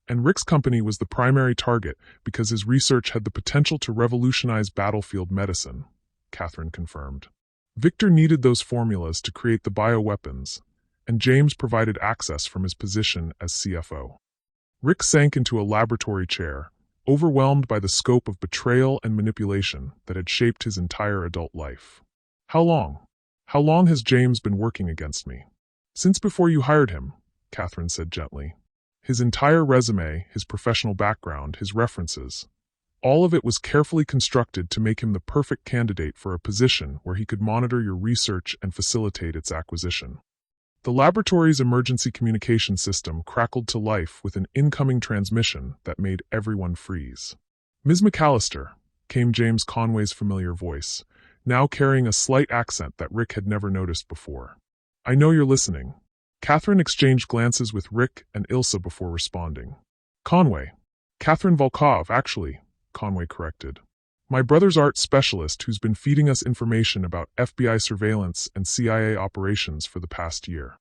And Rick's company was the primary target because his research had the potential to revolutionize battlefield medicine, Catherine confirmed. Victor needed those formulas to create the bioweapons, and James provided access from his position as CFO. Rick sank into a laboratory chair, overwhelmed by the scope of betrayal and manipulation that had shaped his entire adult life. "How long? How long has James been working against me?" "Since before you hired him," Catherine said gently. "His entire resume, his professional background, his references, all of it was carefully constructed to make him the perfect candidate for a position where he could monitor your research and facilitate its acquisition." The laboratory's emergency communication system crackled to life with an incoming transmission that made everyone freeze. "Ms. McAllister," came James Conway's familiar voice, now carrying a slight accent that Rick had never noticed before. "I know you're listening." Catherine exchanged glances with Rick and Ilsa before responding. "Conway. Catherine Volkov, actually," Conway corrected. "My brother's art specialist who's been feeding us information about FBI surveillance and CIA operations for the past year."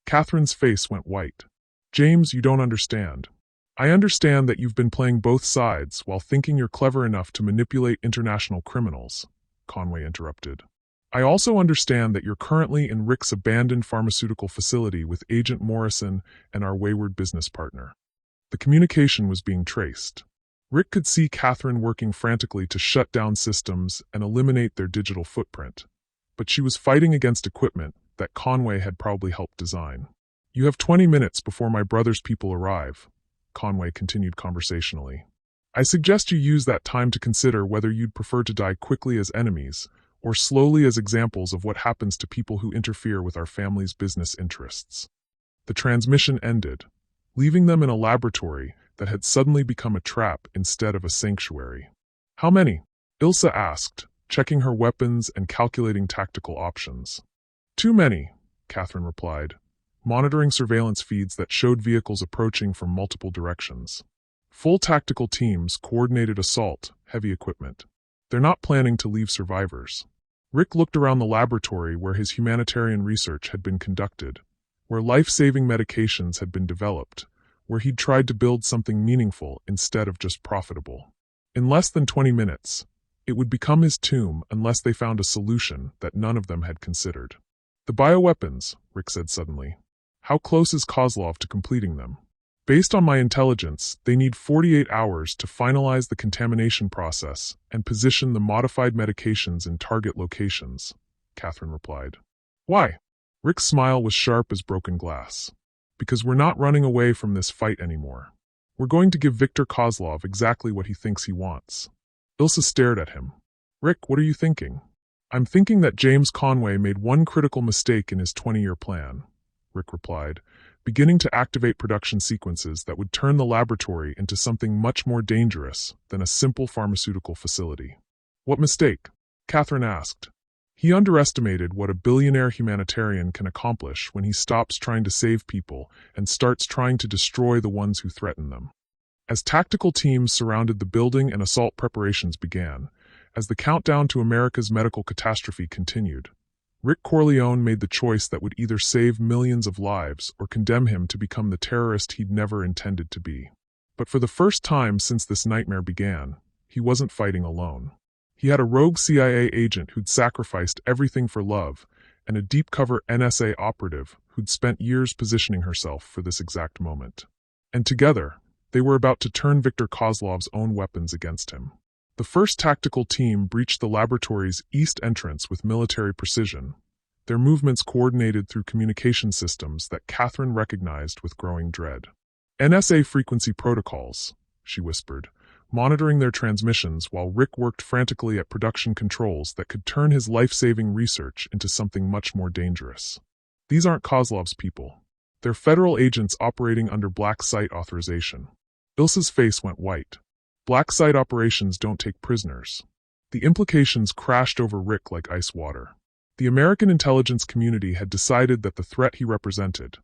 Catherine's face went white. "James, you don't understand. I understand that you've been playing both sides while thinking you're clever enough to manipulate international criminals," Conway interrupted. "I also understand that you're currently in Rick's abandoned pharmaceutical facility with Agent Morrison and our wayward business partner." The communication was being traced. Rick could see Catherine working frantically to shut down systems and eliminate their digital footprint, but she was fighting against equipment that Conway had probably helped design. "You have 20 minutes before my brother's people arrive," Conway continued conversationally. "I suggest you use that time to consider whether you'd prefer to die quickly as enemies or slowly as examples of what happens to people who interfere with our family's business interests." The transmission ended, leaving them in a laboratory that had suddenly become a trap instead of a sanctuary. "How many?" Ilsa asked, checking her weapons and calculating tactical options. "Too many," Catherine replied, monitoring surveillance feeds that showed vehicles approaching from multiple directions. "Full tactical teams, coordinated assault, heavy equipment. They're not planning to leave survivors." Rick looked around the laboratory where his humanitarian research had been conducted, where life-saving medications had been developed, where he'd tried to build something meaningful instead of just profitable. In less than 20 minutes, it would become his tomb unless they found a solution that none of them had considered. "The bioweapons," Rick said suddenly. How close is Kozlov to completing them? Based on my intelligence, they need 48 hours to finalize the contamination process and position the modified medications in target locations, Catherine replied. Why? Rick's smile was sharp as broken glass. Because we're not running away from this fight anymore. We're going to give Viktor Kozlov exactly what he thinks he wants. Ilsa stared at him. Rick, what are you thinking? I'm thinking that James Conway made one critical mistake in his 20-year plan, Rick replied, beginning to activate production sequences that would turn the laboratory into something much more dangerous than a simple pharmaceutical facility. What mistake? Catherine asked. He underestimated what a billionaire humanitarian can accomplish when he stops trying to save people and starts trying to destroy the ones who threaten them. As tactical teams surrounded the building and assault preparations began, as the countdown to America's medical catastrophe continued, Rick Corleone made the choice that would either save millions of lives or condemn him to become the terrorist he'd never intended to be. But for the first time since this nightmare began, he wasn't fighting alone. He had a rogue CIA agent who'd sacrificed everything for love, and a deep-cover NSA operative who'd spent years positioning herself for this exact moment. And together, they were about to turn Viktor Kozlov's own weapons against him. The first tactical team breached the laboratory's east entrance with military precision, their movements coordinated through communication systems that Catherine recognized with growing dread. NSA frequency protocols, she whispered, monitoring their transmissions while Rick worked frantically at production controls that could turn his life-saving research into something much more dangerous. These aren't Kozlov's people. They're federal agents operating under black site authorization. Ilsa's face went white. Black site operations don't take prisoners. The implications crashed over Rick like ice water. The American intelligence community had decided that the threat he represented,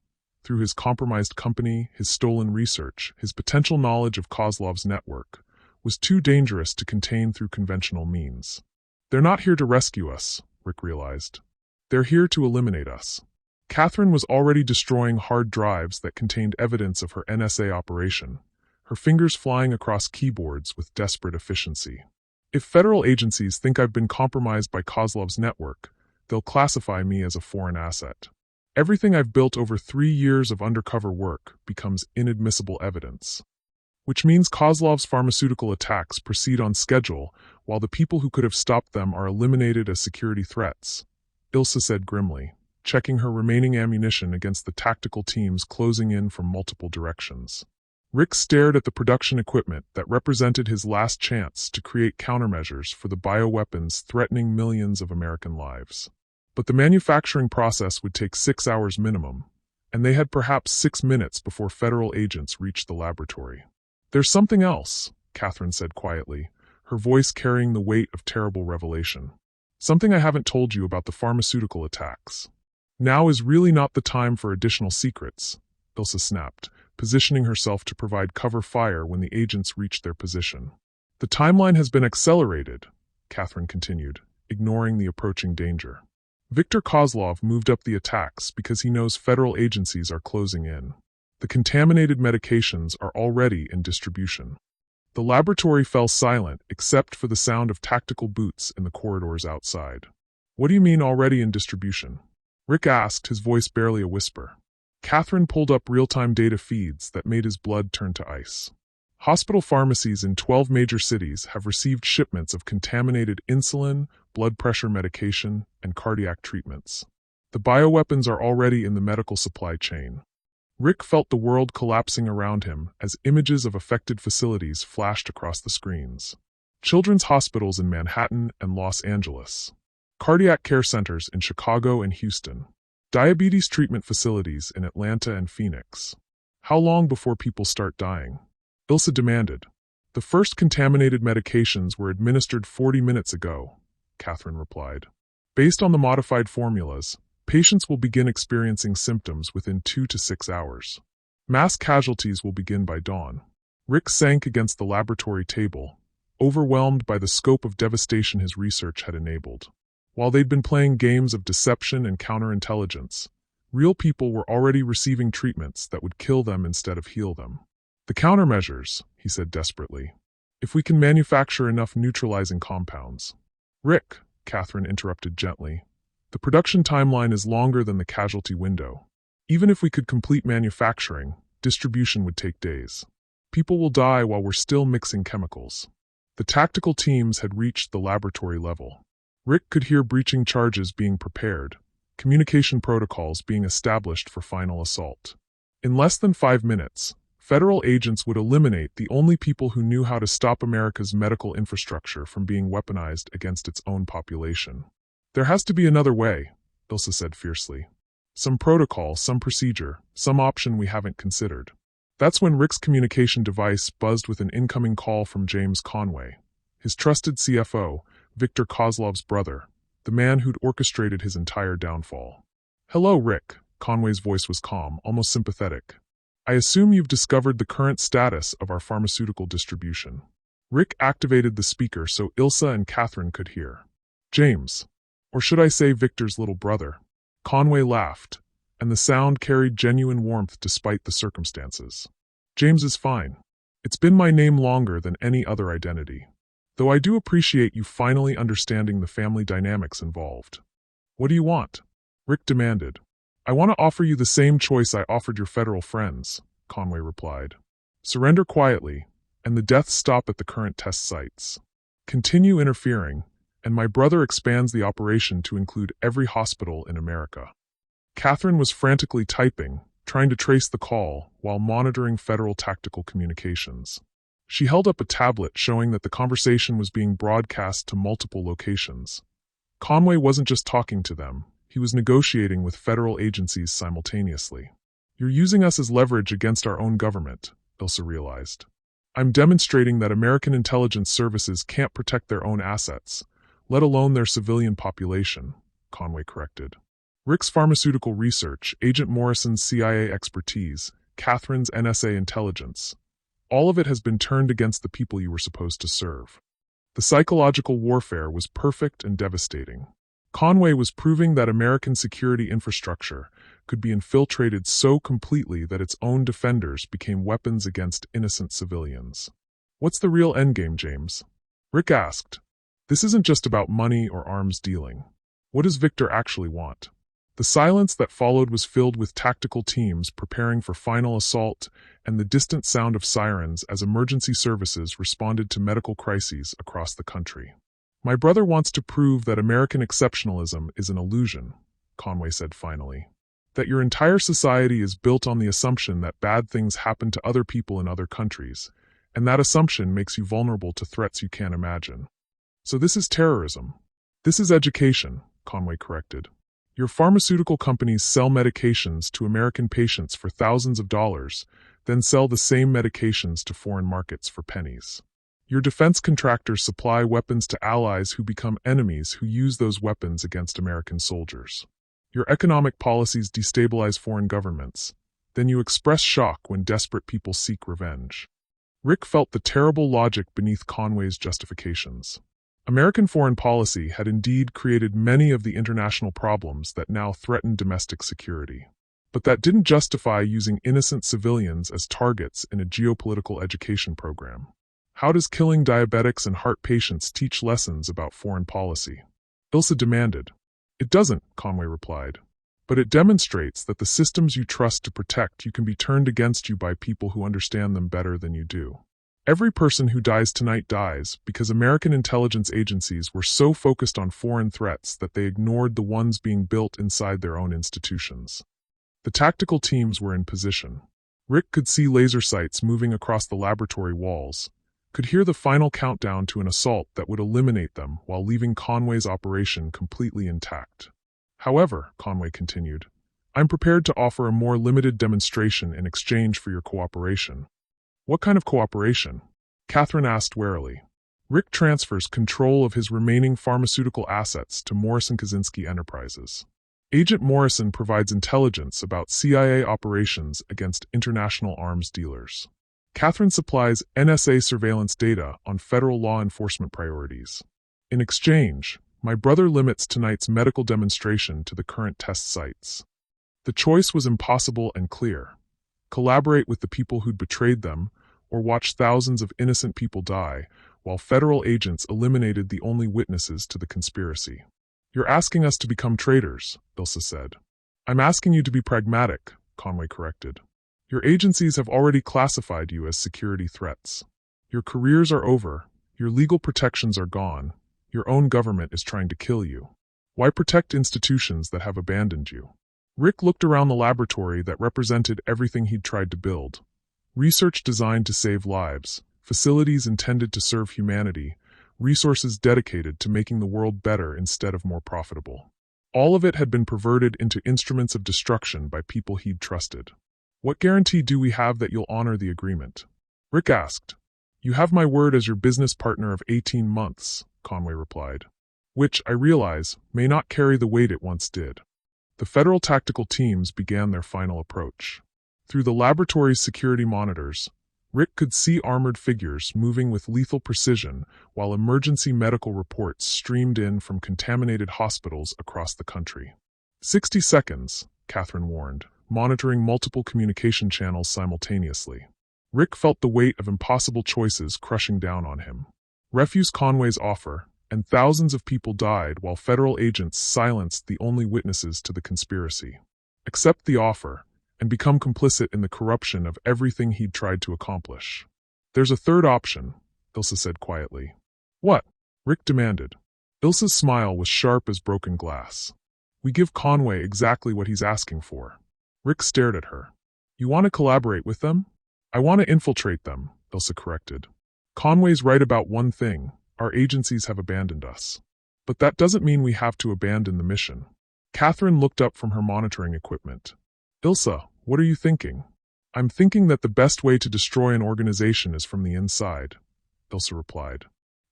through his compromised company, his stolen research, his potential knowledge of Kozlov's network, was too dangerous to contain through conventional means. They're not here to rescue us, Rick realized. They're here to eliminate us. Catherine was already destroying hard drives that contained evidence of her NSA operation, her fingers flying across keyboards with desperate efficiency. If federal agencies think I've been compromised by Kozlov's network, they'll classify me as a foreign asset. Everything I've built over 3 years of undercover work becomes inadmissible evidence. Which means Kozlov's pharmaceutical attacks proceed on schedule, while the people who could have stopped them are eliminated as security threats, Ilsa said grimly, checking her remaining ammunition against the tactical teams closing in from multiple directions. Rick stared at the production equipment that represented his last chance to create countermeasures for the bioweapons threatening millions of American lives. But the manufacturing process would take 6 hours minimum, and they had perhaps 6 minutes before federal agents reached the laboratory. There's something else, Catherine said quietly, her voice carrying the weight of terrible revelation. Something I haven't told you about the pharmaceutical attacks. Now is really not the time for additional secrets, Ilsa snapped, positioning herself to provide cover fire when the agents reached their position. The timeline has been accelerated, Catherine continued, ignoring the approaching danger. Viktor Kozlov moved up the attacks because he knows federal agencies are closing in. The contaminated medications are already in distribution. The laboratory fell silent except for the sound of tactical boots in the corridors outside. What do you mean already in distribution? Rick asked, his voice barely a whisper. Catherine pulled up real-time data feeds that made his blood turn to ice. Hospital pharmacies in 12 major cities have received shipments of contaminated insulin, blood pressure medication, and cardiac treatments. The bioweapons are already in the medical supply chain. Rick felt the world collapsing around him as images of affected facilities flashed across the screens. Children's hospitals in Manhattan and Los Angeles. Cardiac care centers in Chicago and Houston. Diabetes treatment facilities in Atlanta and Phoenix. How long before people start dying? Ilsa demanded. The first contaminated medications were administered 40 minutes ago, Catherine replied. Based on the modified formulas, patients will begin experiencing symptoms within 2 to 6 hours. Mass casualties will begin by dawn. Rick sank against the laboratory table, overwhelmed by the scope of devastation his research had enabled. While they'd been playing games of deception and counterintelligence, real people were already receiving treatments that would kill them instead of heal them. The countermeasures, he said desperately. If we can manufacture enough neutralizing compounds. Rick, Catherine interrupted gently. The production timeline is longer than the casualty window. Even if we could complete manufacturing, distribution would take days. People will die while we're still mixing chemicals. The tactical teams had reached the laboratory level. Rick could hear breaching charges being prepared, communication protocols being established for final assault. In less than 5 minutes, federal agents would eliminate the only people who knew how to stop America's medical infrastructure from being weaponized against its own population. There has to be another way, Ilsa said fiercely. Some protocol, some procedure, some option we haven't considered. That's when Rick's communication device buzzed with an incoming call from James Conway, his trusted CFO, Victor Kozlov's brother, the man who'd orchestrated his entire downfall. "Hello, Rick," Conway's voice was calm, almost sympathetic. "I assume you've discovered the current status of our pharmaceutical distribution." Rick activated the speaker so Ilsa and Catherine could hear. "James, or should I say Victor's little brother?" Conway laughed, and the sound carried genuine warmth despite the circumstances. "James is fine. It's been my name longer than any other identity. Though I do appreciate you finally understanding the family dynamics involved." "What do you want?" Rick demanded. "I want to offer you the same choice I offered your federal friends," Conway replied. "Surrender quietly, and the deaths stop at the current test sites. Continue interfering, and my brother expands the operation to include every hospital in America." Catherine was frantically typing, trying to trace the call while monitoring federal tactical communications. She held up a tablet showing that the conversation was being broadcast to multiple locations. Conway wasn't just talking to them, he was negotiating with federal agencies simultaneously. "You're using us as leverage against our own government," Ilsa realized. "I'm demonstrating that American intelligence services can't protect their own assets, let alone their civilian population," Conway corrected. Rick's pharmaceutical research, Agent Morrison's CIA expertise, Catherine's NSA intelligence, all of it has been turned against the people you were supposed to serve. The psychological warfare was perfect and devastating. Conway was proving that American security infrastructure could be infiltrated so completely that its own defenders became weapons against innocent civilians. "What's the real endgame, James?" Rick asked. "This isn't just about money or arms dealing. What does Victor actually want?" The silence that followed was filled with tactical teams preparing for final assault and the distant sound of sirens as emergency services responded to medical crises across the country. "My brother wants to prove that American exceptionalism is an illusion," Conway said finally. "That your entire society is built on the assumption that bad things happen to other people in other countries, and that assumption makes you vulnerable to threats you can't imagine. So this is terrorism." "This is education," Conway corrected. "Your pharmaceutical companies sell medications to American patients for thousands of dollars, then sell the same medications to foreign markets for pennies. Your defense contractors supply weapons to allies who become enemies who use those weapons against American soldiers. Your economic policies destabilize foreign governments, then you express shock when desperate people seek revenge." Rick felt the terrible logic beneath Conway's justifications. American foreign policy had indeed created many of the international problems that now threaten domestic security. But that didn't justify using innocent civilians as targets in a geopolitical education program. How does killing diabetics and heart patients teach lessons about foreign policy? Ilsa demanded. "It doesn't," Conway replied. "But it demonstrates that the systems you trust to protect you can be turned against you by people who understand them better than you do. Every person who dies tonight dies because American intelligence agencies were so focused on foreign threats that they ignored the ones being built inside their own institutions." The tactical teams were in position. Rick could see laser sights moving across the laboratory walls, could hear the final countdown to an assault that would eliminate them while leaving Conway's operation completely intact. "However," Conway continued, "I'm prepared to offer a more limited demonstration in exchange for your cooperation." "What kind of cooperation?" Catherine asked warily. Rick transfers control of his remaining pharmaceutical assets to Morrison Kaczynski Enterprises. Agent Morrison provides intelligence about CIA operations against international arms dealers. Catherine supplies NSA surveillance data on federal law enforcement priorities. In exchange, my brother limits tonight's medical demonstration to the current test sites. The choice was impossible and clear. Collaborate with the people who'd betrayed them, or watch thousands of innocent people die, while federal agents eliminated the only witnesses to the conspiracy. "You're asking us to become traitors," Ilsa said. "I'm asking you to be pragmatic," Conway corrected. Your agencies have already classified you as security threats. Your careers are over, your legal protections are gone, your own government is trying to kill you. Why protect institutions that have abandoned you? Rick looked around the laboratory that represented everything he'd tried to build. Research designed to save lives, facilities intended to serve humanity, resources dedicated to making the world better instead of more profitable. All of it had been perverted into instruments of destruction by people he'd trusted. What guarantee do we have that you'll honor the agreement? Rick asked. You have my word as your business partner of 18 months, Conway replied. Which, I realize, may not carry the weight it once did. The federal tactical teams began their final approach. Through the laboratory's security monitors, Rick could see armored figures moving with lethal precision while emergency medical reports streamed in from contaminated hospitals across the country. 60 seconds, Catherine warned, monitoring multiple communication channels simultaneously. Rick felt the weight of impossible choices crushing down on him. Refuse Conway's offer, and thousands of people died while federal agents silenced the only witnesses to the conspiracy. Accept the offer, and become complicit in the corruption of everything he'd tried to accomplish. There's a third option, Ilsa said quietly. What? Rick demanded. Ilsa's smile was sharp as broken glass. We give Conway exactly what he's asking for. Rick stared at her. You want to collaborate with them? I want to infiltrate them, Ilsa corrected. Conway's right about one thing, our agencies have abandoned us. But that doesn't mean we have to abandon the mission. Catherine looked up from her monitoring equipment. Ilsa, what are you thinking? I'm thinking that the best way to destroy an organization is from the inside, Ilsa replied.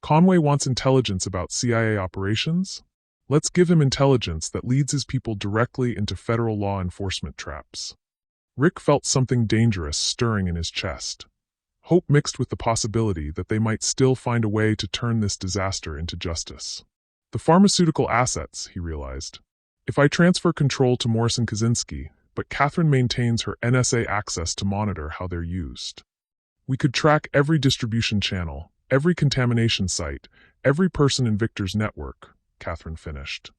Conway wants intelligence about CIA operations? Let's give him intelligence that leads his people directly into federal law enforcement traps. Rick felt something dangerous stirring in his chest. Hope mixed with the possibility that they might still find a way to turn this disaster into justice. The pharmaceutical assets, he realized. If I transfer control to Morrison Kaczynski, but Catherine maintains her NSA access to monitor how they're used. We could track every distribution channel, every contamination site, every person in Victor's network, Catherine finished.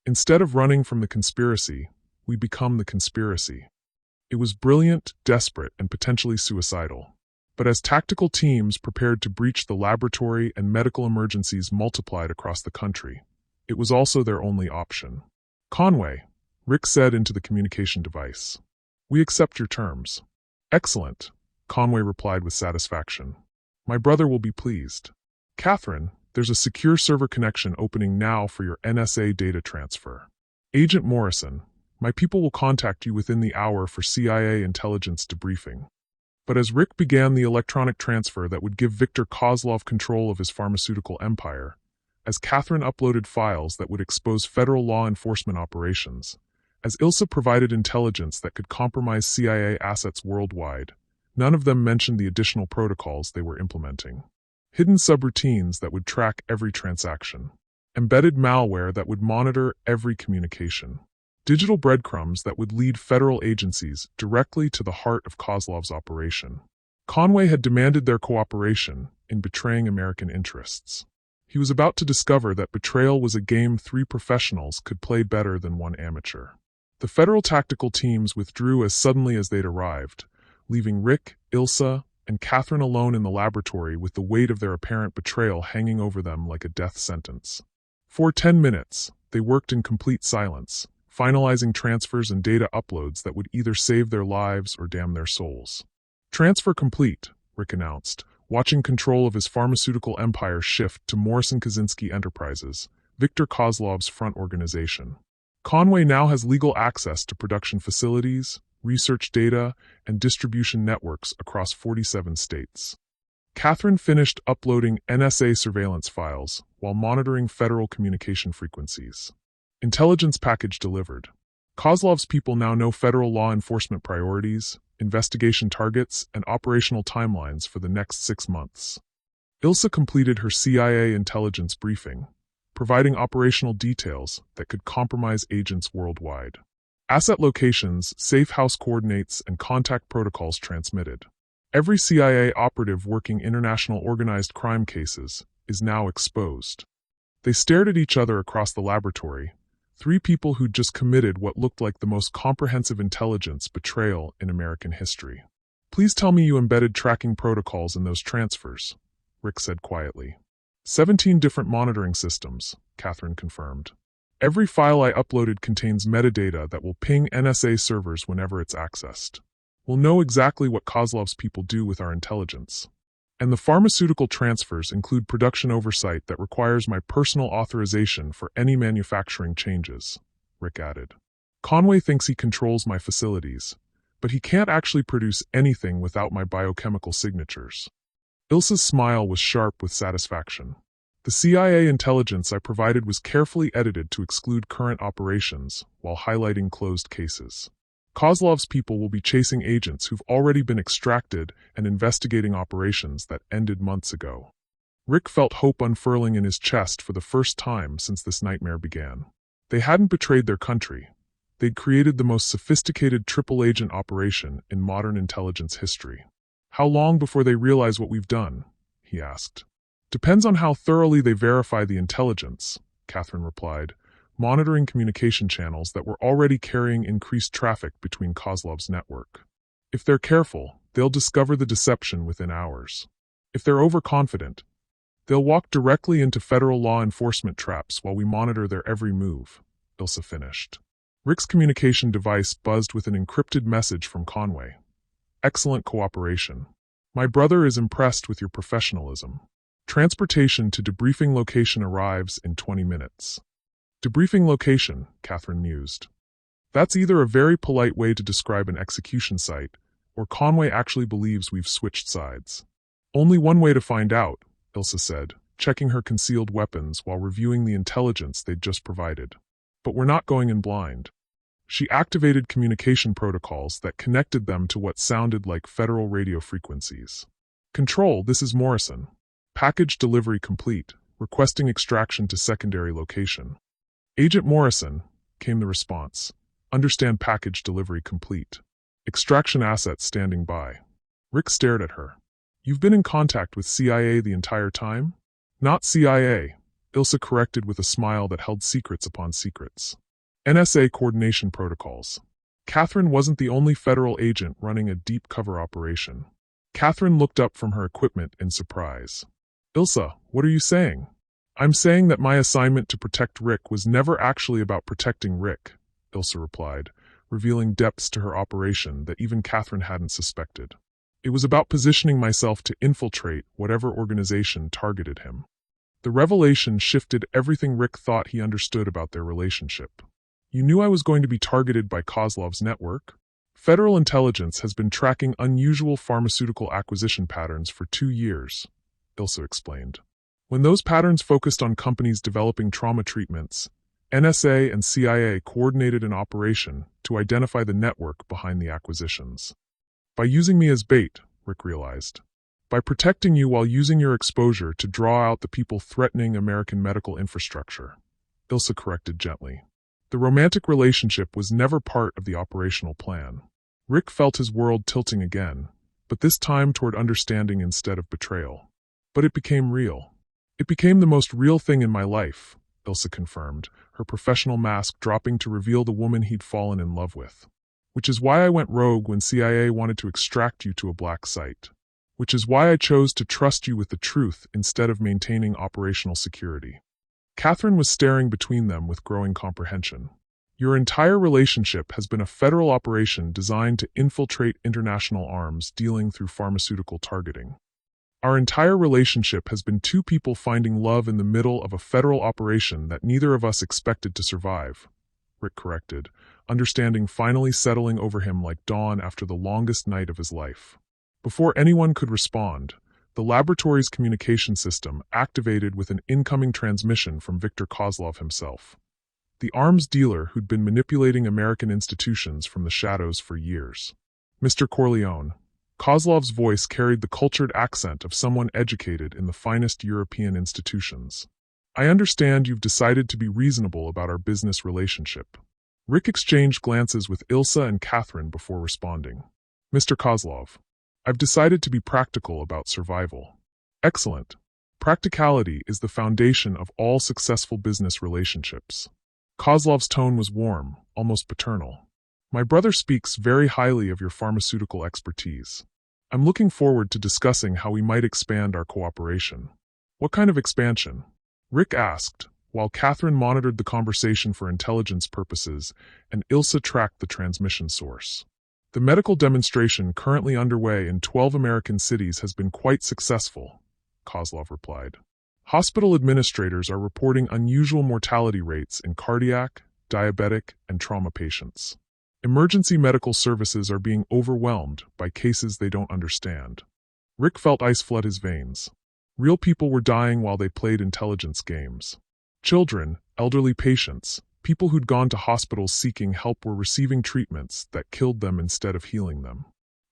Instead of running from the conspiracy, we become the conspiracy. It was brilliant, desperate, and potentially suicidal. But as tactical teams prepared to breach the laboratory and medical emergencies multiplied across the country, it was also their only option. Conway, Rick said into the communication device. We accept your terms. Excellent, Conway replied with satisfaction. My brother will be pleased. Catherine, there's a secure server connection opening now for your NSA data transfer. Agent Morrison, my people will contact you within the hour for CIA intelligence debriefing. But as Rick began the electronic transfer that would give Viktor Kozlov control of his pharmaceutical empire, as Catherine uploaded files that would expose federal law enforcement operations, as Ilsa provided intelligence that could compromise CIA assets worldwide, none of them mentioned the additional protocols they were implementing. Hidden subroutines that would track every transaction. Embedded malware that would monitor every communication. Digital breadcrumbs that would lead federal agencies directly to the heart of Kozlov's operation. Conway had demanded their cooperation in betraying American interests. He was about to discover that betrayal was a game 3 professionals could play better than 1 amateur. The federal tactical teams withdrew as suddenly as they'd arrived, leaving Rick, Ilsa, and Catherine alone in the laboratory with the weight of their apparent betrayal hanging over them like a death sentence. For 10 minutes, they worked in complete silence, finalizing transfers and data uploads that would either save their lives or damn their souls. Transfer complete, Rick announced, watching control of his pharmaceutical empire shift to Morrison Kaczynski Enterprises, Viktor Kozlov's front organization. Conway now has legal access to production facilities, research data, and distribution networks across 47 states. Catherine finished uploading NSA surveillance files while monitoring federal communication frequencies. Intelligence package delivered. Kozlov's people now know federal law enforcement priorities, investigation targets, and operational timelines for the next 6 months. Ilsa completed her CIA intelligence briefing, providing operational details that could compromise agents worldwide. Asset locations, safe house coordinates, and contact protocols transmitted. Every CIA operative working international organized crime cases is now exposed. They stared at each other across the laboratory, 3 people who'd just committed what looked like the most comprehensive intelligence betrayal in American history. Please tell me you embedded tracking protocols in those transfers, Rick said quietly. 17 different monitoring systems, Catherine confirmed. Every file I uploaded contains metadata that will ping NSA servers whenever it's accessed. We'll know exactly what Kozlov's people do with our intelligence. And the pharmaceutical transfers include production oversight that requires my personal authorization for any manufacturing changes, Rick added. Conway thinks he controls my facilities, but he can't actually produce anything without my biochemical signatures. Ilsa's smile was sharp with satisfaction. The CIA intelligence I provided was carefully edited to exclude current operations while highlighting closed cases. Kozlov's people will be chasing agents who've already been extracted and investigating operations that ended months ago. Rick felt hope unfurling in his chest for the first time since this nightmare began. They hadn't betrayed their country. They'd created the most sophisticated triple-agent operation in modern intelligence history. How long before they realize what we've done? He asked. Depends on how thoroughly they verify the intelligence, Catherine replied, monitoring communication channels that were already carrying increased traffic between Kozlov's network. If they're careful, they'll discover the deception within hours. If they're overconfident, they'll walk directly into federal law enforcement traps while we monitor their every move, Ilsa finished. Rick's communication device buzzed with an encrypted message from Conway. Excellent cooperation. My brother is impressed with your professionalism. Transportation to debriefing location arrives in 20 minutes. Debriefing location, Catherine mused. That's either a very polite way to describe an execution site, or Conway actually believes we've switched sides. Only one way to find out, Ilsa said, checking her concealed weapons while reviewing the intelligence they'd just provided. But we're not going in blind. She activated communication protocols that connected them to what sounded like federal radio frequencies. Control, this is Morrison. Package delivery complete, requesting extraction to secondary location. Agent Morrison, came the response. Understand package delivery complete. Extraction assets standing by. Rick stared at her. You've been in contact with CIA the entire time? Not CIA, Ilsa corrected with a smile that held secrets upon secrets. NSA coordination protocols. Catherine wasn't the only federal agent running a deep cover operation. Catherine looked up from her equipment in surprise. Ilsa, what are you saying? I'm saying that my assignment to protect Rick was never actually about protecting Rick, Ilsa replied, revealing depths to her operation that even Catherine hadn't suspected. It was about positioning myself to infiltrate whatever organization targeted him. The revelation shifted everything Rick thought he understood about their relationship. You knew I was going to be targeted by Kozlov's network? Federal intelligence has been tracking unusual pharmaceutical acquisition patterns for 2 years, Ilsa explained. When those patterns focused on companies developing trauma treatments, NSA and CIA coordinated an operation to identify the network behind the acquisitions. By using me as bait, Rick realized. By protecting you while using your exposure to draw out the people threatening American medical infrastructure, Ilsa corrected gently. The romantic relationship was never part of the operational plan. Rick felt his world tilting again, but this time toward understanding instead of betrayal. But it became real. It became the most real thing in my life, Ilsa confirmed, her professional mask dropping to reveal the woman he'd fallen in love with. Which is why I went rogue when CIA wanted to extract you to a black site. Which is why I chose to trust you with the truth instead of maintaining operational security. Catherine was staring between them with growing comprehension. Your entire relationship has been a federal operation designed to infiltrate international arms dealing through pharmaceutical targeting. Our entire relationship has been 2 people finding love in the middle of a federal operation that neither of us expected to survive, Rick corrected, understanding finally settling over him like dawn after the longest night of his life. Before anyone could respond, the laboratory's communication system activated with an incoming transmission from Viktor Kozlov himself, the arms dealer who'd been manipulating American institutions from the shadows for years. Mr. Corleone, Kozlov's voice carried the cultured accent of someone educated in the finest European institutions. I understand you've decided to be reasonable about our business relationship. Rick exchanged glances with Ilsa and Catherine before responding. Mr. Kozlov, I've decided to be practical about survival. Excellent. Practicality is the foundation of all successful business relationships. Kozlov's tone was warm, almost paternal. My brother speaks very highly of your pharmaceutical expertise. I'm looking forward to discussing how we might expand our cooperation. What kind of expansion? Rick asked, while Catherine monitored the conversation for intelligence purposes and Ilsa tracked the transmission source. The medical demonstration currently underway in 12 American cities has been quite successful, Kozlov replied. Hospital administrators are reporting unusual mortality rates in cardiac, diabetic, and trauma patients. Emergency medical services are being overwhelmed by cases they don't understand. Rick felt ice flood his veins. Real people were dying while they played intelligence games. Children, elderly patients, people who'd gone to hospitals seeking help were receiving treatments that killed them instead of healing them.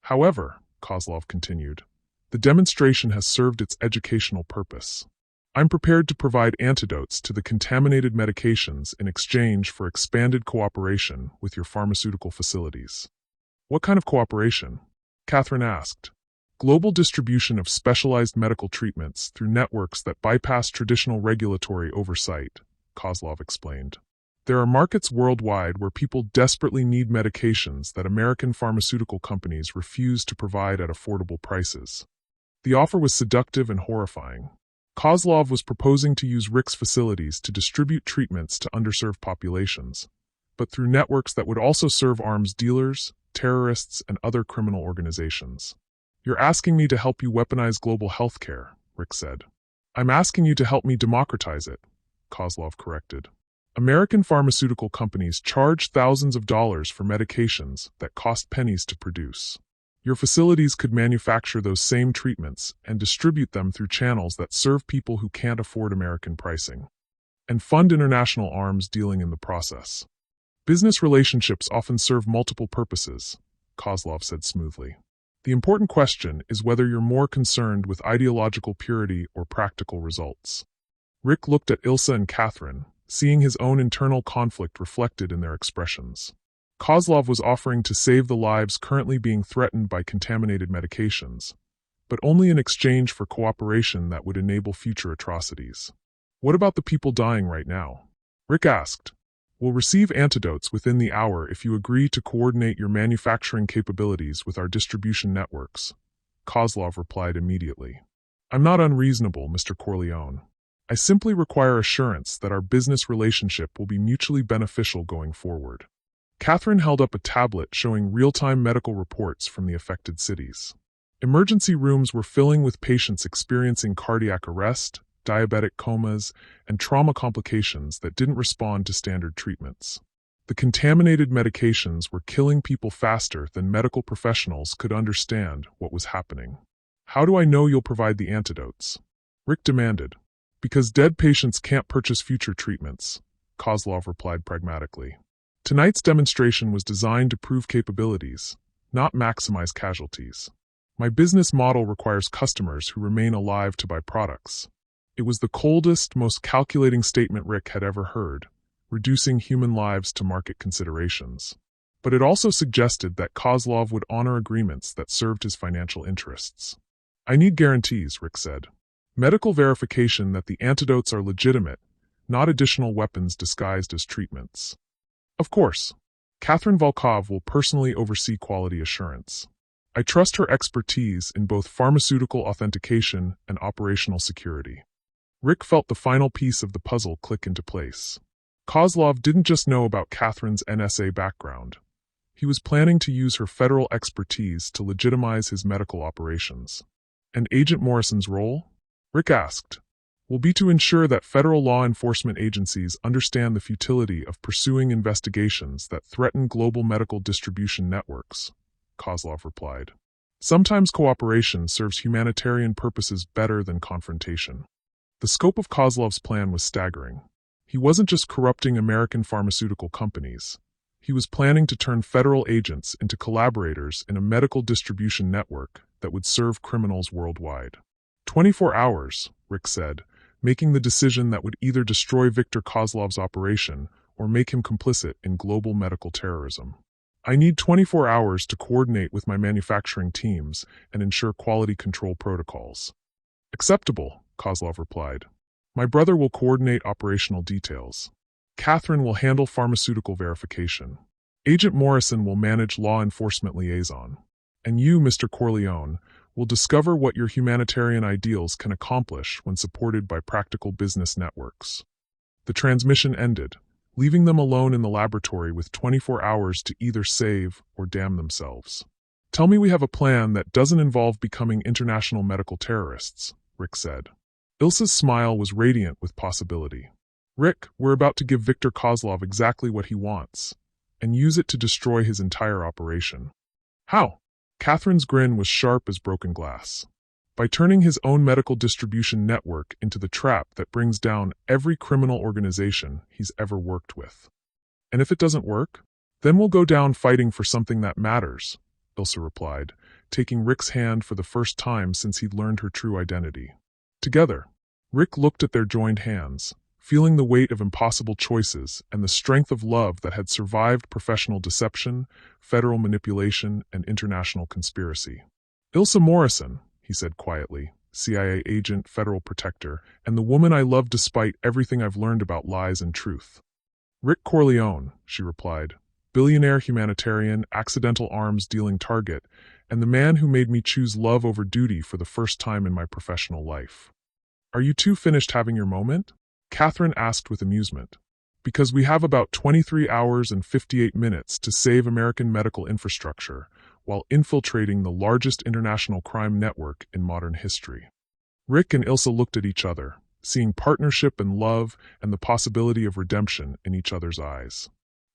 However, Kozlov continued, the demonstration has served its educational purpose. I'm prepared to provide antidotes to the contaminated medications in exchange for expanded cooperation with your pharmaceutical facilities. What kind of cooperation? Catherine asked. Global distribution of specialized medical treatments through networks that bypass traditional regulatory oversight, Kozlov explained. There are markets worldwide where people desperately need medications that American pharmaceutical companies refuse to provide at affordable prices. The offer was seductive and horrifying. Kozlov was proposing to use Rick's facilities to distribute treatments to underserved populations, but through networks that would also serve arms dealers, terrorists, and other criminal organizations. You're asking me to help you weaponize global healthcare, Rick said. I'm asking you to help me democratize it, Kozlov corrected. American pharmaceutical companies charge thousands of dollars for medications that cost pennies to produce. Your facilities could manufacture those same treatments and distribute them through channels that serve people who can't afford American pricing, and fund international arms dealing in the process. Business relationships often serve multiple purposes, Kozlov said smoothly. The important question is whether you're more concerned with ideological purity or practical results. Rick looked at Ilsa and Catherine, seeing his own internal conflict reflected in their expressions. Kozlov was offering to save the lives currently being threatened by contaminated medications, but only in exchange for cooperation that would enable future atrocities. What about the people dying right now? Rick asked. We'll receive antidotes within the hour if you agree to coordinate your manufacturing capabilities with our distribution networks, Kozlov replied immediately. I'm not unreasonable, Mr. Corleone. I simply require assurance that our business relationship will be mutually beneficial going forward. Catherine held up a tablet showing real-time medical reports from the affected cities. Emergency rooms were filling with patients experiencing cardiac arrest, diabetic comas, and trauma complications that didn't respond to standard treatments. The contaminated medications were killing people faster than medical professionals could understand what was happening. How do I know you'll provide the antidotes? Rick demanded. Because dead patients can't purchase future treatments, Kozlov replied pragmatically. Tonight's demonstration was designed to prove capabilities, not maximize casualties. My business model requires customers who remain alive to buy products. It was the coldest, most calculating statement Rick had ever heard, reducing human lives to market considerations. But it also suggested that Kozlov would honor agreements that served his financial interests. I need guarantees, Rick said. Medical verification that the antidotes are legitimate, not additional weapons disguised as treatments. Of course, Catherine Volkov will personally oversee quality assurance. I trust her expertise in both pharmaceutical authentication and operational security. Rick felt the final piece of the puzzle click into place. Kozlov didn't just know about Catherine's NSA background. He was planning to use her federal expertise to legitimize his medical operations. And Agent Morrison's role? Rick asked. Will be to ensure that federal law enforcement agencies understand the futility of pursuing investigations that threaten global medical distribution networks, Kozlov replied. Sometimes cooperation serves humanitarian purposes better than confrontation. The scope of Kozlov's plan was staggering. He wasn't just corrupting American pharmaceutical companies. He was planning to turn federal agents into collaborators in a medical distribution network that would serve criminals worldwide. 24 hours, Rick said, making the decision that would either destroy Viktor Kozlov's operation or make him complicit in global medical terrorism. I need 24 hours to coordinate with my manufacturing teams and ensure quality control protocols. Acceptable, Kozlov replied. My brother will coordinate operational details. Catherine will handle pharmaceutical verification. Agent Morrison will manage law enforcement liaison. And you, Mr. Corleone, will discover what your humanitarian ideals can accomplish when supported by practical business networks. The transmission ended, leaving them alone in the laboratory with 24 hours to either save or damn themselves. Tell me we have a plan that doesn't involve becoming international medical terrorists, Rick said. Ilsa's smile was radiant with possibility. Rick, we're about to give Viktor Kozlov exactly what he wants, and use it to destroy his entire operation. How? Catherine's grin was sharp as broken glass. By turning his own medical distribution network into the trap that brings down every criminal organization he's ever worked with. And if it doesn't work, then we'll go down fighting for something that matters, Ilsa replied, taking Rick's hand for the first time since he'd learned her true identity. Together, Rick looked at their joined hands, feeling the weight of impossible choices and the strength of love that had survived professional deception, federal manipulation, and international conspiracy. Ilsa Morrison, he said quietly, CIA agent, federal protector, and the woman I love despite everything I've learned about lies and truth. Rick Corleone, she replied, billionaire humanitarian, accidental arms dealing target, and the man who made me choose love over duty for the first time in my professional life. Are you two finished having your moment? Catherine asked with amusement. Because we have about 23 hours and 58 minutes to save American medical infrastructure while infiltrating the largest international crime network in modern history. Rick and Ilsa looked at each other, seeing partnership and love and the possibility of redemption in each other's eyes.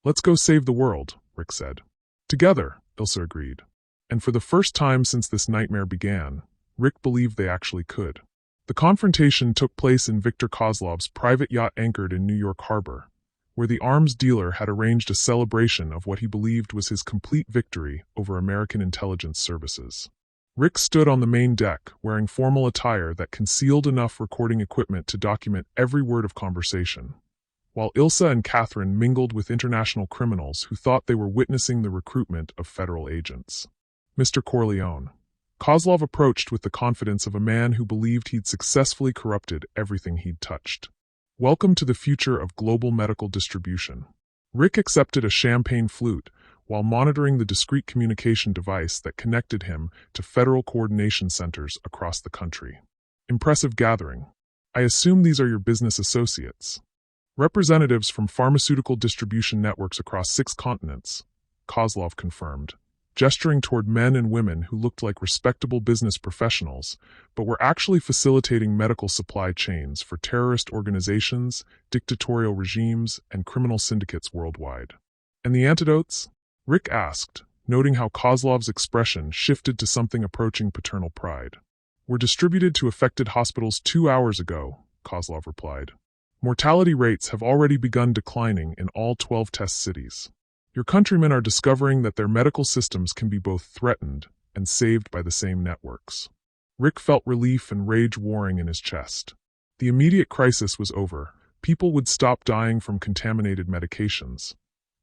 Let's go save the world, Rick said. Together, Ilsa agreed. And for the first time since this nightmare began, Rick believed they actually could. The confrontation took place in Viktor Kozlov's private yacht anchored in New York Harbor, where the arms dealer had arranged a celebration of what he believed was his complete victory over American intelligence services. Rick stood on the main deck, wearing formal attire that concealed enough recording equipment to document every word of conversation, while Ilsa and Catherine mingled with international criminals who thought they were witnessing the recruitment of federal agents. Mr. Corleone. Kozlov approached with the confidence of a man who believed he'd successfully corrupted everything he'd touched. Welcome to the future of global medical distribution. Rick accepted a champagne flute while monitoring the discreet communication device that connected him to federal coordination centers across the country. Impressive gathering. I assume these are your business associates. Representatives from pharmaceutical distribution networks across 6 continents, Kozlov confirmed, gesturing toward men and women who looked like respectable business professionals, but were actually facilitating medical supply chains for terrorist organizations, dictatorial regimes, and criminal syndicates worldwide. And the antidotes? Rick asked, noting how Kozlov's expression shifted to something approaching paternal pride. Were distributed to affected hospitals 2 hours ago, Kozlov replied. Mortality rates have already begun declining in all 12 test cities. Your countrymen are discovering that their medical systems can be both threatened and saved by the same networks. Rick felt relief and rage warring in his chest. The immediate crisis was over. People would stop dying from contaminated medications,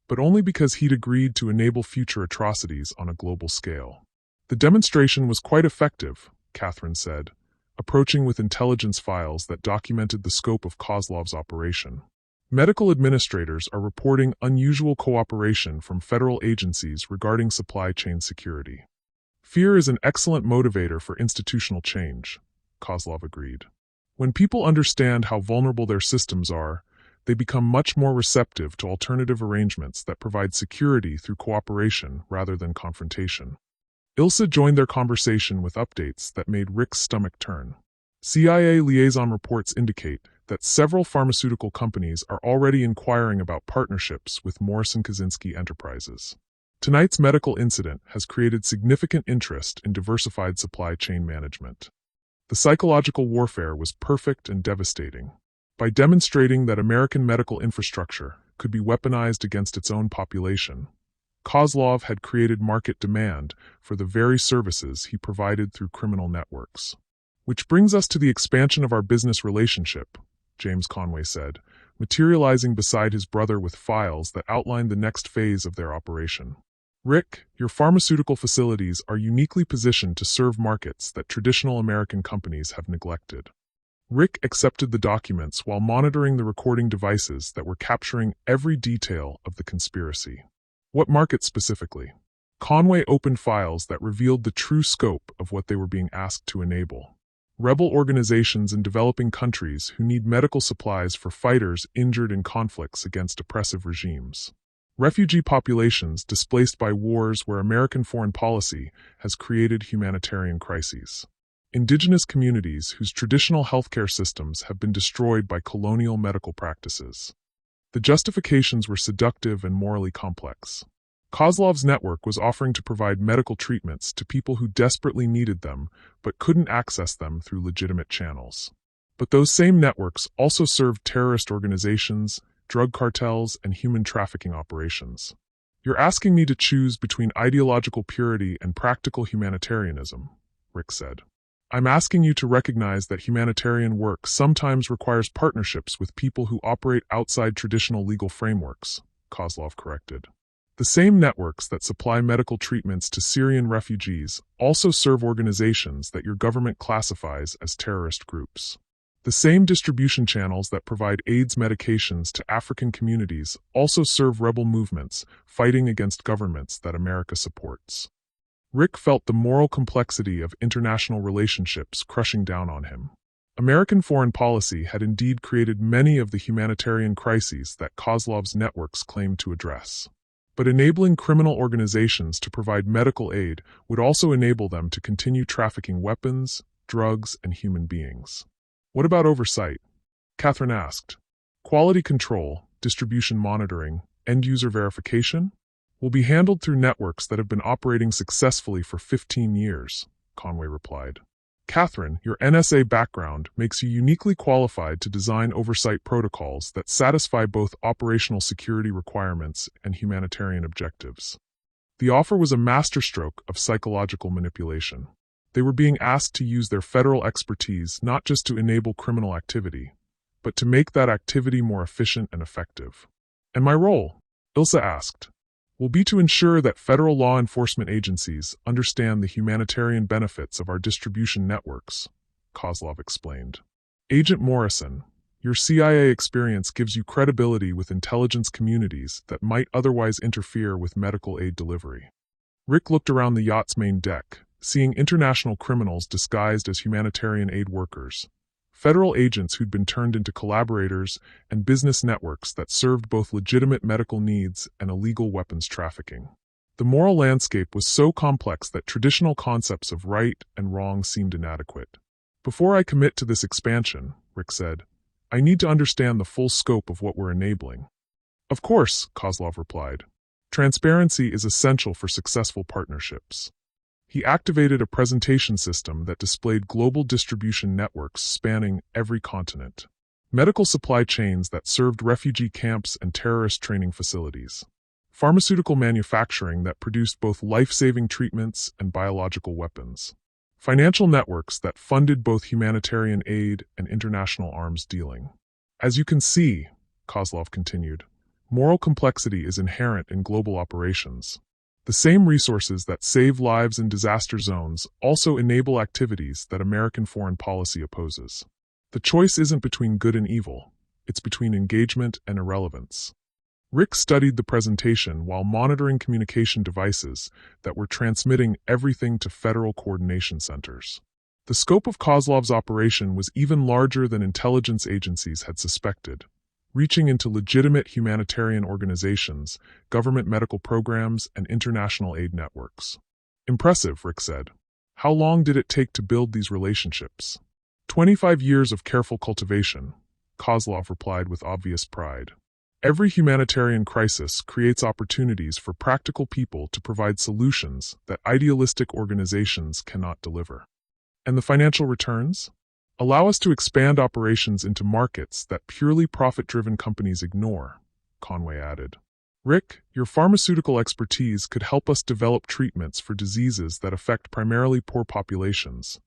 but only because he'd agreed to enable future atrocities on a global scale. The demonstration was quite effective, Catherine said, approaching with intelligence files that documented the scope of Kozlov's operation. Medical administrators are reporting unusual cooperation from federal agencies regarding supply chain security. Fear is an excellent motivator for institutional change, Kozlov agreed. When people understand how vulnerable their systems are, they become much more receptive to alternative arrangements that provide security through cooperation rather than confrontation. Ilsa joined their conversation with updates that made Rick's stomach turn. CIA liaison reports indicate that several pharmaceutical companies are already inquiring about partnerships with Morrison-Kaczynski Enterprises. Tonight's medical incident has created significant interest in diversified supply chain management. The psychological warfare was perfect and devastating. By demonstrating that American medical infrastructure could be weaponized against its own population, Kozlov had created market demand for the very services he provided through criminal networks. Which brings us to the expansion of our business relationship, James Conway said, materializing beside his brother with files that outlined the next phase of their operation. Rick, your pharmaceutical facilities are uniquely positioned to serve markets that traditional American companies have neglected. Rick accepted the documents while monitoring the recording devices that were capturing every detail of the conspiracy. What market specifically? Conway opened files that revealed the true scope of what they were being asked to enable. Rebel organizations in developing countries who need medical supplies for fighters injured in conflicts against oppressive regimes. Refugee populations displaced by wars where American foreign policy has created humanitarian crises. Indigenous communities whose traditional healthcare systems have been destroyed by colonial medical practices. The justifications were seductive and morally complex. Kozlov's network was offering to provide medical treatments to people who desperately needed them but couldn't access them through legitimate channels. But those same networks also served terrorist organizations, drug cartels, and human trafficking operations. You're asking me to choose between ideological purity and practical humanitarianism, Rick said. I'm asking you to recognize that humanitarian work sometimes requires partnerships with people who operate outside traditional legal frameworks, Kozlov corrected. The same networks that supply medical treatments to Syrian refugees also serve organizations that your government classifies as terrorist groups. The same distribution channels that provide AIDS medications to African communities also serve rebel movements fighting against governments that America supports. Rick felt the moral complexity of international relationships crushing down on him. American foreign policy had indeed created many of the humanitarian crises that Kozlov's networks claimed to address. But enabling criminal organizations to provide medical aid would also enable them to continue trafficking weapons, drugs, and human beings. What about oversight? Catherine asked. Quality control, distribution monitoring, end-user verification? Will be handled through networks that have been operating successfully for 15 years, Conway replied. Catherine, your NSA background makes you uniquely qualified to design oversight protocols that satisfy both operational security requirements and humanitarian objectives. The offer was a masterstroke of psychological manipulation. They were being asked to use their federal expertise not just to enable criminal activity, but to make that activity more efficient and effective. And my role, Ilsa asked, will be to ensure that federal law enforcement agencies understand the humanitarian benefits of our distribution networks, Kozlov explained. Agent Morrison, your CIA experience gives you credibility with intelligence communities that might otherwise interfere with medical aid delivery. Rick looked around the yacht's main deck, seeing international criminals disguised as humanitarian aid workers. Federal agents who'd been turned into collaborators and business networks that served both legitimate medical needs and illegal weapons trafficking. The moral landscape was so complex that traditional concepts of right and wrong seemed inadequate. Before I commit to this expansion, Rick said, I need to understand the full scope of what we're enabling. Of course, Kozlov replied. Transparency is essential for successful partnerships. He activated a presentation system that displayed global distribution networks spanning every continent. Medical supply chains that served refugee camps and terrorist training facilities. Pharmaceutical manufacturing that produced both life-saving treatments and biological weapons. Financial networks that funded both humanitarian aid and international arms dealing. As you can see, Kozlov continued, moral complexity is inherent in global operations. The same resources that save lives in disaster zones also enable activities that American foreign policy opposes. The choice isn't between good and evil, it's between engagement and irrelevance. Rick studied the presentation while monitoring communication devices that were transmitting everything to federal coordination centers. The scope of Kozlov's operation was even larger than intelligence agencies had suspected, reaching into legitimate humanitarian organizations, government medical programs, and international aid networks. Impressive, Rick said. How long did it take to build these relationships? 25 years of careful cultivation, Kozlov replied with obvious pride. Every humanitarian crisis creates opportunities for practical people to provide solutions that idealistic organizations cannot deliver. And the financial returns? Allow us to expand operations into markets that purely profit-driven companies ignore, Conway added. Rick, your pharmaceutical expertise could help us develop treatments for diseases that affect primarily poor populations,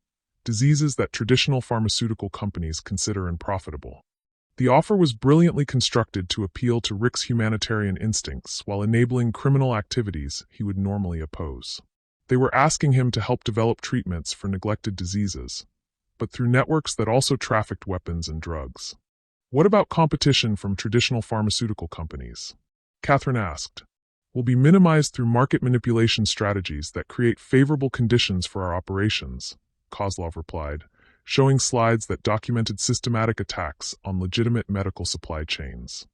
diseases that traditional pharmaceutical companies consider unprofitable. The offer was brilliantly constructed to appeal to Rick's humanitarian instincts while enabling criminal activities he would normally oppose. They were asking him to help develop treatments for neglected diseases, but through networks that also trafficked weapons and drugs. What about competition from traditional pharmaceutical companies? Catherine asked. Will be minimized through market manipulation strategies that create favorable conditions for our operations, Kozlov replied, showing slides that documented systematic attacks on legitimate medical supply chains.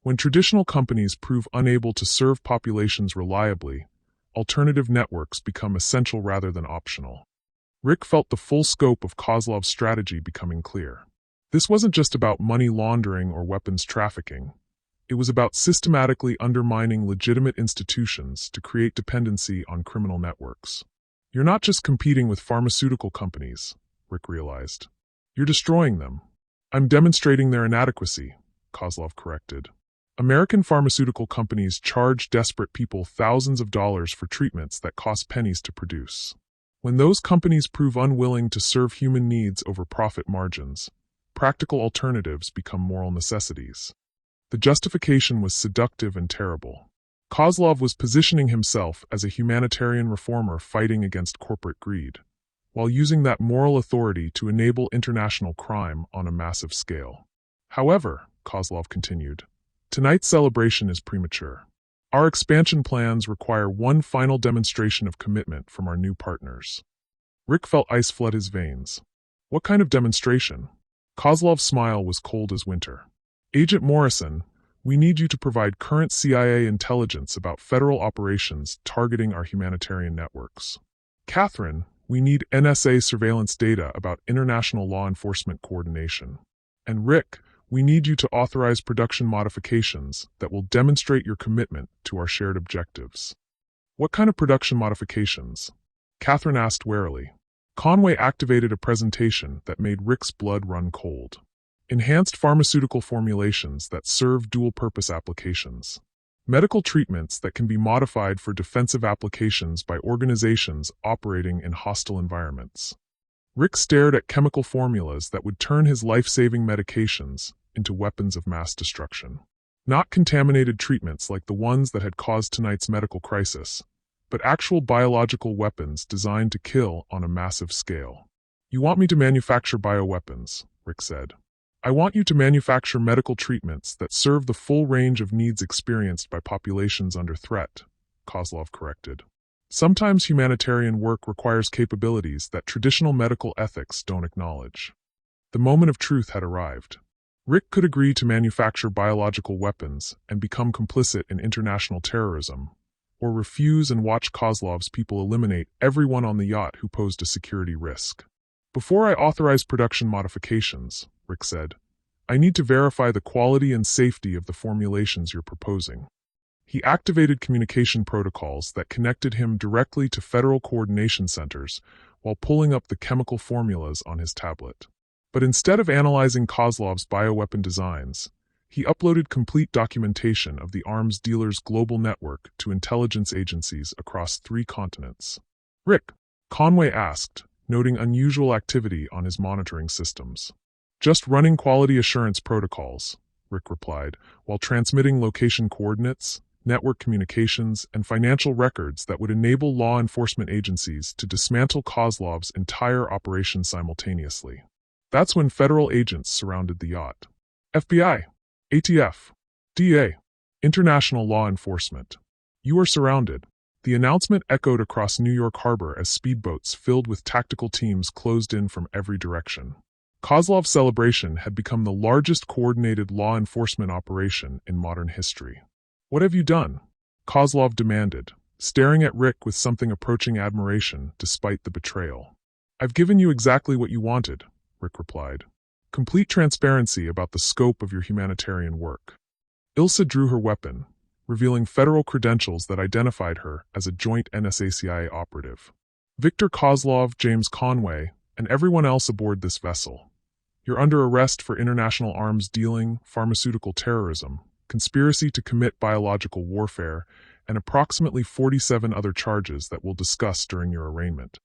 When traditional companies prove unable to serve populations reliably, alternative networks become essential rather than optional. Rick felt the full scope of Kozlov's strategy becoming clear. This wasn't just about money laundering or weapons trafficking. It was about systematically undermining legitimate institutions to create dependency on criminal networks. You're not just competing with pharmaceutical companies, Rick realized. You're destroying them. I'm demonstrating their inadequacy, Kozlov corrected. American pharmaceutical companies charge desperate people thousands of dollars for treatments that cost pennies to produce. When those companies prove unwilling to serve human needs over profit margins, practical alternatives become moral necessities. The justification was seductive and terrible. Kozlov was positioning himself as a humanitarian reformer fighting against corporate greed, while using that moral authority to enable international crime on a massive scale. However, Kozlov continued, tonight's celebration is premature. Our expansion plans require one final demonstration of commitment from our new partners. Rick felt ice flood his veins. What kind of demonstration? Kozlov's smile was cold as winter. Agent Morrison, we need you to provide current CIA intelligence about federal operations targeting our humanitarian networks. Catherine, we need NSA surveillance data about international law enforcement coordination. And Rick, we need you to authorize production modifications that will demonstrate your commitment to our shared objectives. What kind of production modifications? Catherine asked warily. Conway activated a presentation that made Rick's blood run cold. Enhanced pharmaceutical formulations that serve dual-purpose applications. Medical treatments that can be modified for defensive applications by organizations operating in hostile environments. Rick stared at chemical formulas that would turn his life-saving medications into weapons of mass destruction. Not contaminated treatments like the ones that had caused tonight's medical crisis, but actual biological weapons designed to kill on a massive scale. You want me to manufacture bioweapons, Rick said. I want you to manufacture medical treatments that serve the full range of needs experienced by populations under threat, Kozlov corrected. Sometimes humanitarian work requires capabilities that traditional medical ethics don't acknowledge. The moment of truth had arrived. Rick could agree to manufacture biological weapons and become complicit in international terrorism, or refuse and watch Kozlov's people eliminate everyone on the yacht who posed a security risk. Before I authorize production modifications, Rick said, I need to verify the quality and safety of the formulations you're proposing. He activated communication protocols that connected him directly to federal coordination centers while pulling up the chemical formulas on his tablet. But instead of analyzing Kozlov's bioweapon designs, he uploaded complete documentation of the arms dealer's global network to intelligence agencies across 3 continents. Rick, Conway asked, noting unusual activity on his monitoring systems. Just running quality assurance protocols, Rick replied, while transmitting location coordinates, network communications, and financial records that would enable law enforcement agencies to dismantle Kozlov's entire operation simultaneously. That's when federal agents surrounded the yacht. FBI, ATF, DA, international law enforcement. You are surrounded. The announcement echoed across New York Harbor as speedboats filled with tactical teams closed in from every direction. Kozlov's celebration had become the largest coordinated law enforcement operation in modern history. What have you done? Kozlov demanded, staring at Rick with something approaching admiration despite the betrayal. I've given you exactly what you wanted, Rick replied. Complete transparency about the scope of your humanitarian work. Ilsa drew her weapon, revealing federal credentials that identified her as a joint NSA-CIA operative. Victor Kozlov, James Conway, and everyone else aboard this vessel. You're under arrest for international arms dealing, pharmaceutical terrorism, conspiracy to commit biological warfare, and approximately 47 other charges that we'll discuss during your arraignment.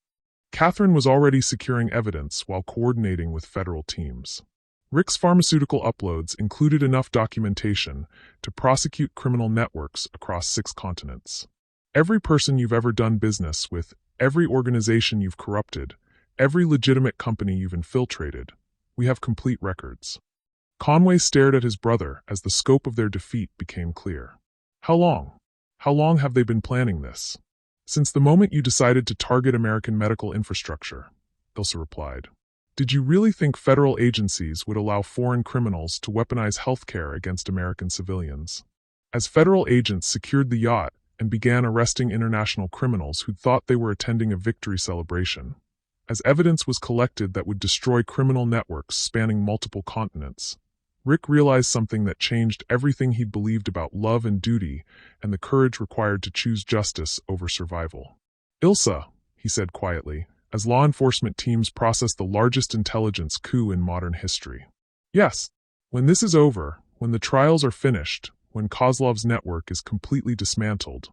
Catherine was already securing evidence while coordinating with federal teams. Rick's pharmaceutical uploads included enough documentation to prosecute criminal networks across 6 continents. Every person you've ever done business with, every organization you've corrupted, Every legitimate company you've infiltrated. We have complete records. Conway stared at his brother as the scope of their defeat became clear. How long? How long have they been planning this? Since the moment you decided to target American medical infrastructure, Ilsa replied. Did you really think federal agencies would allow foreign criminals to weaponize healthcare against American civilians? As federal agents secured the yacht and began arresting international criminals who thought they were attending a victory celebration, as evidence was collected that would destroy criminal networks spanning multiple continents, Rick realized something that changed everything he'd believed about love and duty and the courage required to choose justice over survival. Ilsa, he said quietly, as law enforcement teams processed the largest intelligence coup in modern history. Yes, when this is over, when the trials are finished, when Kozlov's network is completely dismantled,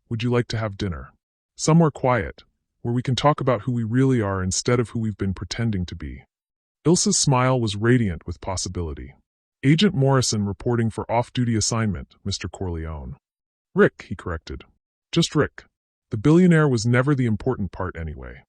would you like to have dinner? Somewhere quiet, where we can talk about who we really are instead of who we've been pretending to be. Ilsa's smile was radiant with possibility. Agent Morrison reporting for off-duty assignment, Mr. Corleone. Rick, he corrected. Just Rick. The billionaire was never the important part anyway.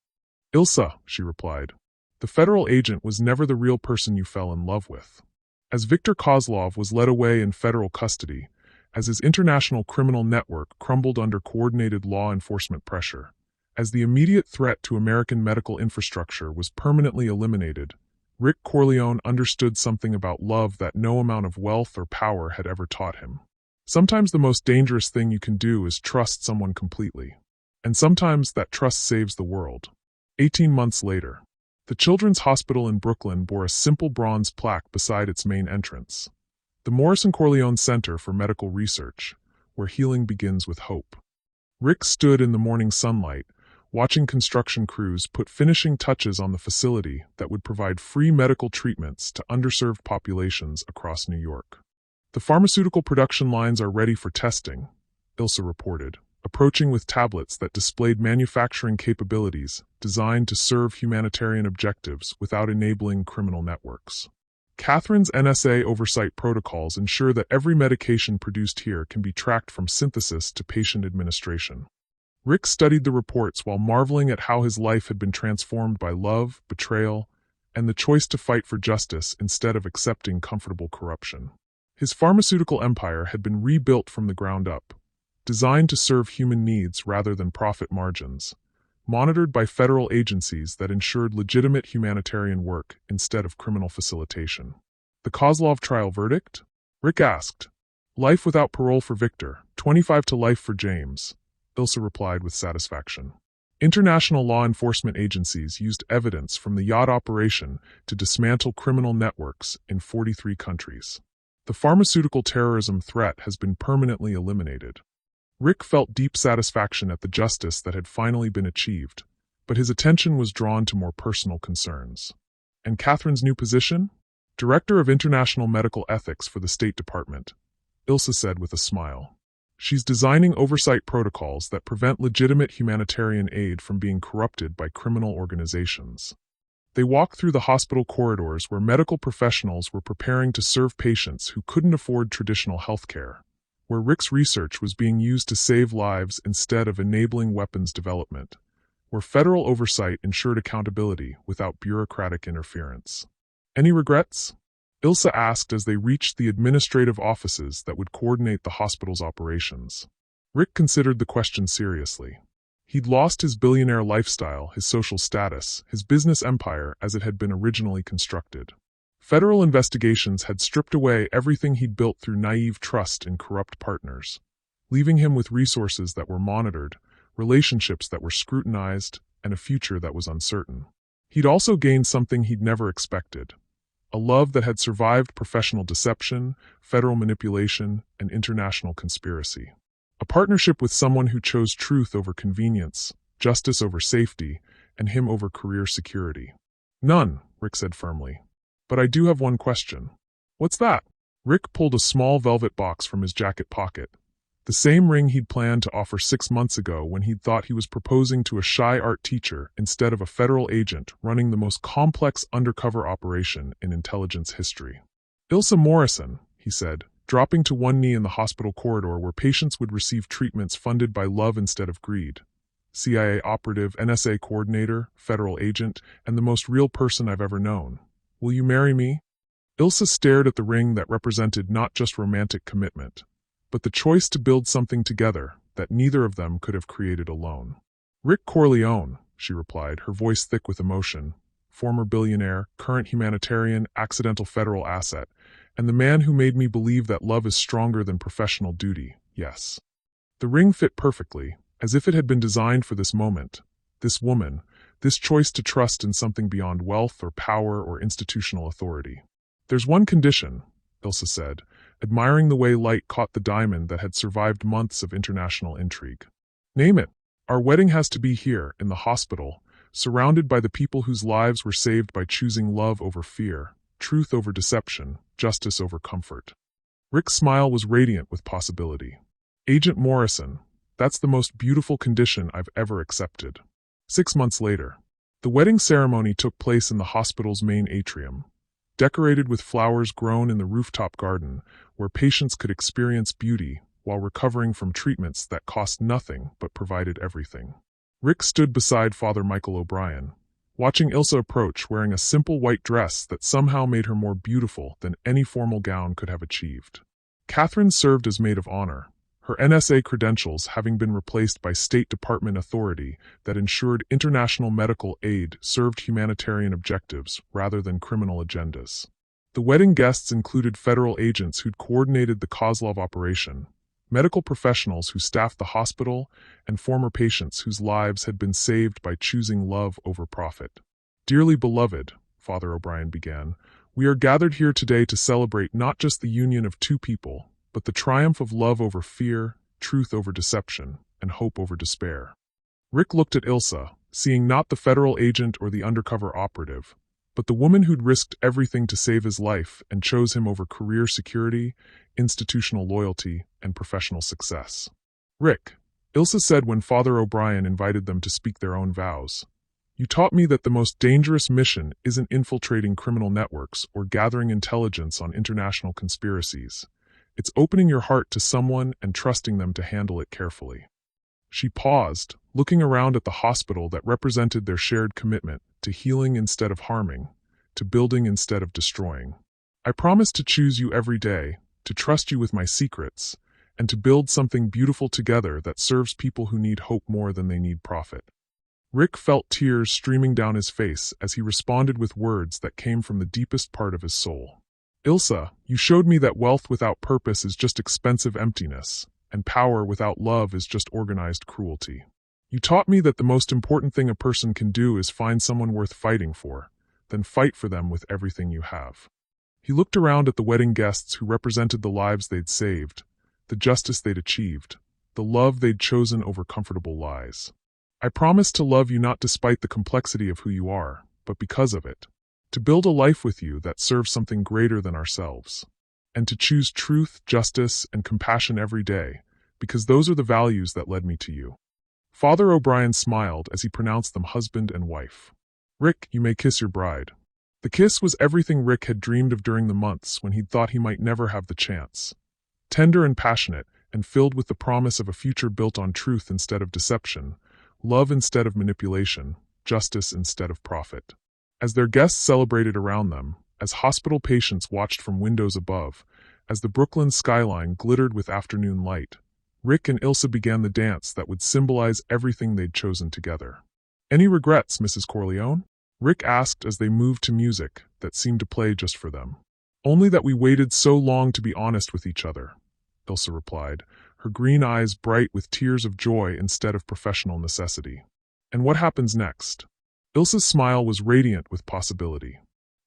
Ilsa, she replied. The federal agent was never the real person you fell in love with. As Viktor Kozlov was led away in federal custody, as his international criminal network crumbled under coordinated law enforcement pressure, as the immediate threat to American medical infrastructure was permanently eliminated, Rick Corleone understood something about love that no amount of wealth or power had ever taught him. Sometimes the most dangerous thing you can do is trust someone completely. And sometimes that trust saves the world. 18 months later, the Children's Hospital in Brooklyn bore a simple bronze plaque beside its main entrance. The Morrison Corleone Center for Medical Research, where healing begins with hope. Rick stood in the morning sunlight, watching construction crews put finishing touches on the facility that would provide free medical treatments to underserved populations across New York. The pharmaceutical production lines are ready for testing, Ilsa reported, approaching with tablets that displayed manufacturing capabilities designed to serve humanitarian objectives without enabling criminal networks. Catherine's NSA oversight protocols ensure that every medication produced here can be tracked from synthesis to patient administration. Rick studied the reports while marveling at how his life had been transformed by love, betrayal, and the choice to fight for justice instead of accepting comfortable corruption. His pharmaceutical empire had been rebuilt from the ground up, designed to serve human needs rather than profit margins, monitored by federal agencies that ensured legitimate humanitarian work instead of criminal facilitation. The Kozlov trial verdict? Rick asked. Life without parole for Victor, 25 to life for James, Ilsa replied with satisfaction. International law enforcement agencies used evidence from the yacht operation to dismantle criminal networks in 43 countries. The pharmaceutical terrorism threat has been permanently eliminated. Rick felt deep satisfaction at the justice that had finally been achieved, but his attention was drawn to more personal concerns. And Catherine's new position? Director of International Medical Ethics for the State Department, Ilsa said with a smile. She's designing oversight protocols that prevent legitimate humanitarian aid from being corrupted by criminal organizations. They walked through the hospital corridors where medical professionals were preparing to serve patients who couldn't afford traditional health care, where Rick's research was being used to save lives instead of enabling weapons development, where federal oversight ensured accountability without bureaucratic interference. Any regrets? Ilsa asked as they reached the administrative offices that would coordinate the hospital's operations. Rick considered the question seriously. He'd lost his billionaire lifestyle, his social status, his business empire as it had been originally constructed. Federal investigations had stripped away everything he'd built through naive trust in corrupt partners, leaving him with resources that were monitored, relationships that were scrutinized, and a future that was uncertain. He'd also gained something he'd never expected. A love that had survived professional deception, federal manipulation, and international conspiracy. A partnership with someone who chose truth over convenience, justice over safety, and him over career security. None, Rick said firmly. But I do have one question. What's that? Rick pulled a small velvet box from his jacket pocket. The same ring he'd planned to offer 6 months ago when he'd thought he was proposing to a shy art teacher instead of a federal agent running the most complex undercover operation in intelligence history. Ilsa Morrison, he said, dropping to one knee in the hospital corridor where patients would receive treatments funded by love instead of greed. CIA operative, NSA coordinator, federal agent, and the most real person I've ever known. Will you marry me? Ilsa stared at the ring that represented not just romantic commitment, but the choice to build something together that neither of them could have created alone. Rick Corleone, she replied, her voice thick with emotion, former billionaire, current humanitarian, accidental federal asset, and the man who made me believe that love is stronger than professional duty, yes. The ring fit perfectly, as if it had been designed for this moment, this woman, this choice to trust in something beyond wealth or power or institutional authority. There's one condition, Ilsa said, admiring the way light caught the diamond that had survived months of international intrigue. Name it. Our wedding has to be here, in the hospital, surrounded by the people whose lives were saved by choosing love over fear, truth over deception, justice over comfort. Rick's smile was radiant with possibility. Agent Morrison, that's the most beautiful condition I've ever accepted. 6 months later, the wedding ceremony took place in the hospital's main atrium, decorated with flowers grown in the rooftop garden, where patients could experience beauty while recovering from treatments that cost nothing but provided everything. Rick stood beside Father Michael O'Brien, watching Ilsa approach wearing a simple white dress that somehow made her more beautiful than any formal gown could have achieved. Catherine served as maid of honor, her NSA credentials having been replaced by State Department authority that ensured international medical aid served humanitarian objectives rather than criminal agendas. The wedding guests included federal agents who'd coordinated the Kozlov operation, medical professionals who staffed the hospital, and former patients whose lives had been saved by choosing love over profit. Dearly beloved, Father O'Brien began, we are gathered here today to celebrate not just the union of two people, but the triumph of love over fear, truth over deception, and hope over despair. Rick looked at Ilsa, seeing not the federal agent or the undercover operative, but the woman who'd risked everything to save his life and chose him over career security, institutional loyalty, and professional success. Rick, Ilsa said when Father O'Brien invited them to speak their own vows, you taught me that the most dangerous mission isn't infiltrating criminal networks or gathering intelligence on international conspiracies. It's opening your heart to someone and trusting them to handle it carefully. She paused, looking around at the hospital that represented their shared commitment to healing instead of harming, to building instead of destroying. I promise to choose you every day, to trust you with my secrets, and to build something beautiful together that serves people who need hope more than they need profit. Rick felt tears streaming down his face as he responded with words that came from the deepest part of his soul. Ilsa, you showed me that wealth without purpose is just expensive emptiness, and power without love is just organized cruelty. You taught me that the most important thing a person can do is find someone worth fighting for, then fight for them with everything you have. He looked around at the wedding guests who represented the lives they'd saved, the justice they'd achieved, the love they'd chosen over comfortable lies. I promise to love you not despite the complexity of who you are, but because of it. To build a life with you that serves something greater than ourselves. And to choose truth, justice, and compassion every day, because those are the values that led me to you. Father O'Brien smiled as he pronounced them husband and wife. Rick, you may kiss your bride. The kiss was everything Rick had dreamed of during the months when he'd thought he might never have the chance. Tender and passionate, and filled with the promise of a future built on truth instead of deception, love instead of manipulation, justice instead of profit. As their guests celebrated around them, as hospital patients watched from windows above, as the Brooklyn skyline glittered with afternoon light, Rick and Ilsa began the dance that would symbolize everything they'd chosen together. Any regrets, Mrs. Corleone? Rick asked as they moved to music that seemed to play just for them. Only that we waited so long to be honest with each other, Ilsa replied, her green eyes bright with tears of joy instead of professional necessity. And what happens next? Ilsa's smile was radiant with possibility.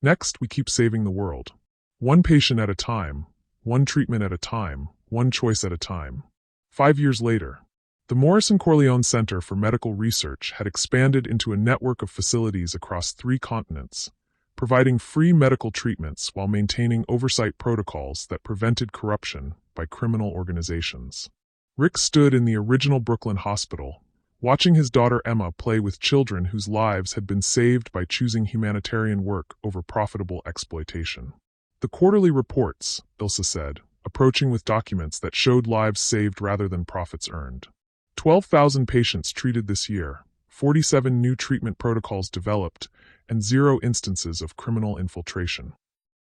Next, we keep saving the world. One patient at a time, one treatment at a time, one choice at a time. 5 years later, the Morrison Corleone Center for Medical Research had expanded into a network of facilities across 3 continents, providing free medical treatments while maintaining oversight protocols that prevented corruption by criminal organizations. Rick stood in the original Brooklyn hospital, watching his daughter Emma play with children whose lives had been saved by choosing humanitarian work over profitable exploitation. The quarterly reports, Ilsa said, approaching with documents that showed lives saved rather than profits earned. 12,000 patients treated this year, 47 new treatment protocols developed, and 0 instances of criminal infiltration.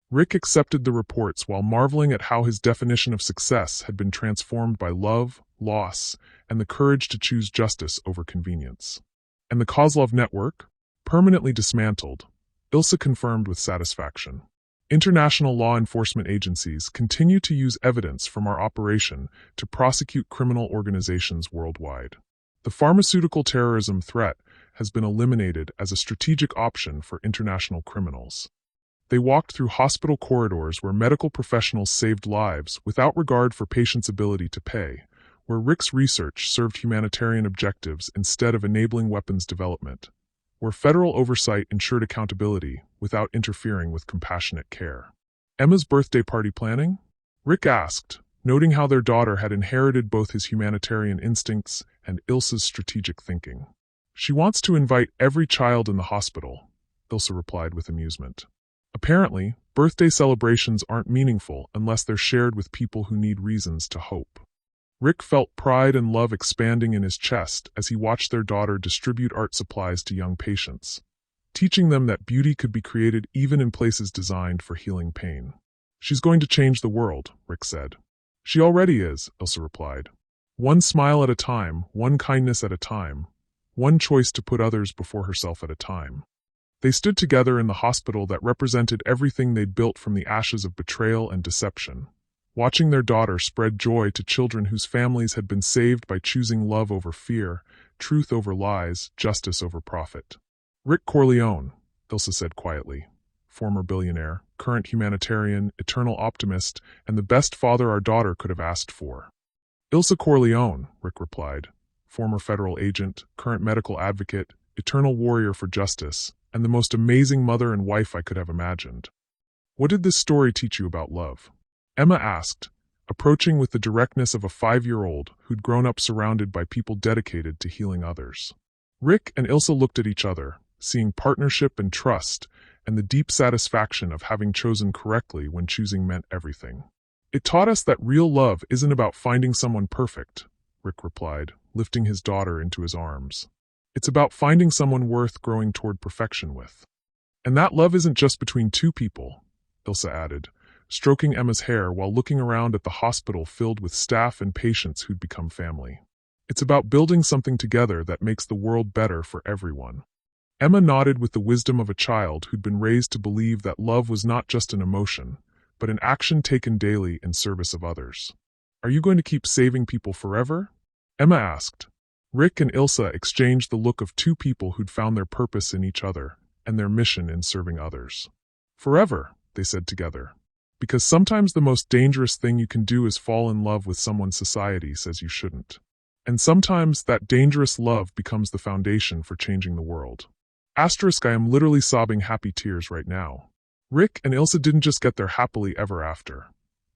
Rick accepted the reports while marveling at how his definition of success had been transformed by love, loss, and the courage to choose justice over convenience. And the Kozlov network? Permanently dismantled, Ilsa confirmed with satisfaction. International law enforcement agencies continue to use evidence from our operation to prosecute criminal organizations worldwide. The pharmaceutical terrorism threat has been eliminated as a strategic option for international criminals. They walked through hospital corridors where medical professionals saved lives without regard for patients' ability to pay, where Rick's research served humanitarian objectives instead of enabling weapons development, where federal oversight ensured accountability without interfering with compassionate care. Emma's birthday party planning? Rick asked, noting how their daughter had inherited both his humanitarian instincts and Ilsa's strategic thinking. She wants to invite every child in the hospital, Ilsa replied with amusement. Apparently, birthday celebrations aren't meaningful unless they're shared with people who need reasons to hope. Rick felt pride and love expanding in his chest as he watched their daughter distribute art supplies to young patients, teaching them that beauty could be created even in places designed for healing pain. She's going to change the world, Rick said. She already is, Ilsa replied. One smile at a time, one kindness at a time, one choice to put others before herself at a time. They stood together in the hospital that represented everything they'd built from the ashes of betrayal and deception, watching their daughter spread joy to children whose families had been saved by choosing love over fear, truth over lies, justice over profit. Rick Corleone, Ilsa said quietly, former billionaire, current humanitarian, eternal optimist, and the best father our daughter could have asked for. Ilsa Corleone, Rick replied, former federal agent, current medical advocate, eternal warrior for justice, and the most amazing mother and wife I could have imagined. What did this story teach you about love? Emma asked, approaching with the directness of a 5-year-old who'd grown up surrounded by people dedicated to healing others. Rick and Ilsa looked at each other, seeing partnership and trust, and the deep satisfaction of having chosen correctly when choosing meant everything. It taught us that real love isn't about finding someone perfect, Rick replied, lifting his daughter into his arms. It's about finding someone worth growing toward perfection with. And that love isn't just between two people, Ilsa added, stroking Emma's hair while looking around at the hospital filled with staff and patients who'd become family. It's about building something together that makes the world better for everyone. Emma nodded with the wisdom of a child who'd been raised to believe that love was not just an emotion, but an action taken daily in service of others. Are you going to keep saving people forever? Emma asked. Rick and Ilsa exchanged the look of two people who'd found their purpose in each other and their mission in serving others. Forever, they said together. Because sometimes the most dangerous thing you can do is fall in love with someone society says you shouldn't. And sometimes that dangerous love becomes the foundation for changing the world. I am literally sobbing happy tears right now. Rick and Ilsa didn't just get their happily ever after.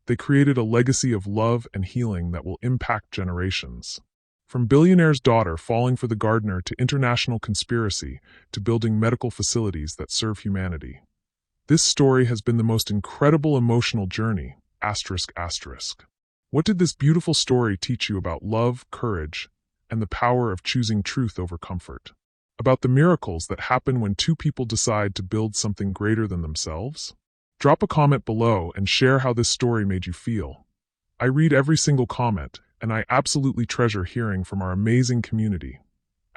They created a legacy of love and healing that will impact generations. From Billionaire's daughter falling for the gardener to international conspiracy to building medical facilities that serve humanity. This story has been the most incredible emotional journey, ***. What did this beautiful story teach you about love, courage, and the power of choosing truth over comfort? About the miracles that happen when two people decide to build something greater than themselves? Drop a comment below and share how this story made you feel. I read every single comment, and I absolutely treasure hearing from our amazing community. ***.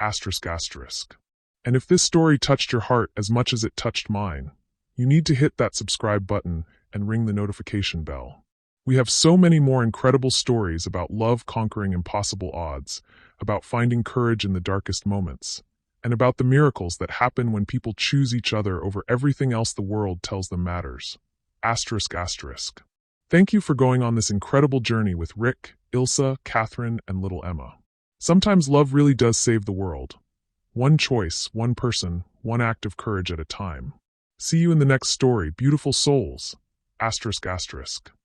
And if this story touched your heart as much as it touched mine, you need to hit that subscribe button and ring the notification bell. We have so many more incredible stories about love conquering impossible odds, about finding courage in the darkest moments, and about the miracles that happen when people choose each other over everything else the world tells them matters. ***. Thank you for going on this incredible journey with Rick, Ilsa, Catherine, and little Emma. Sometimes love really does save the world. One choice, one person, one act of courage at a time. See you in the next story, beautiful souls. ***.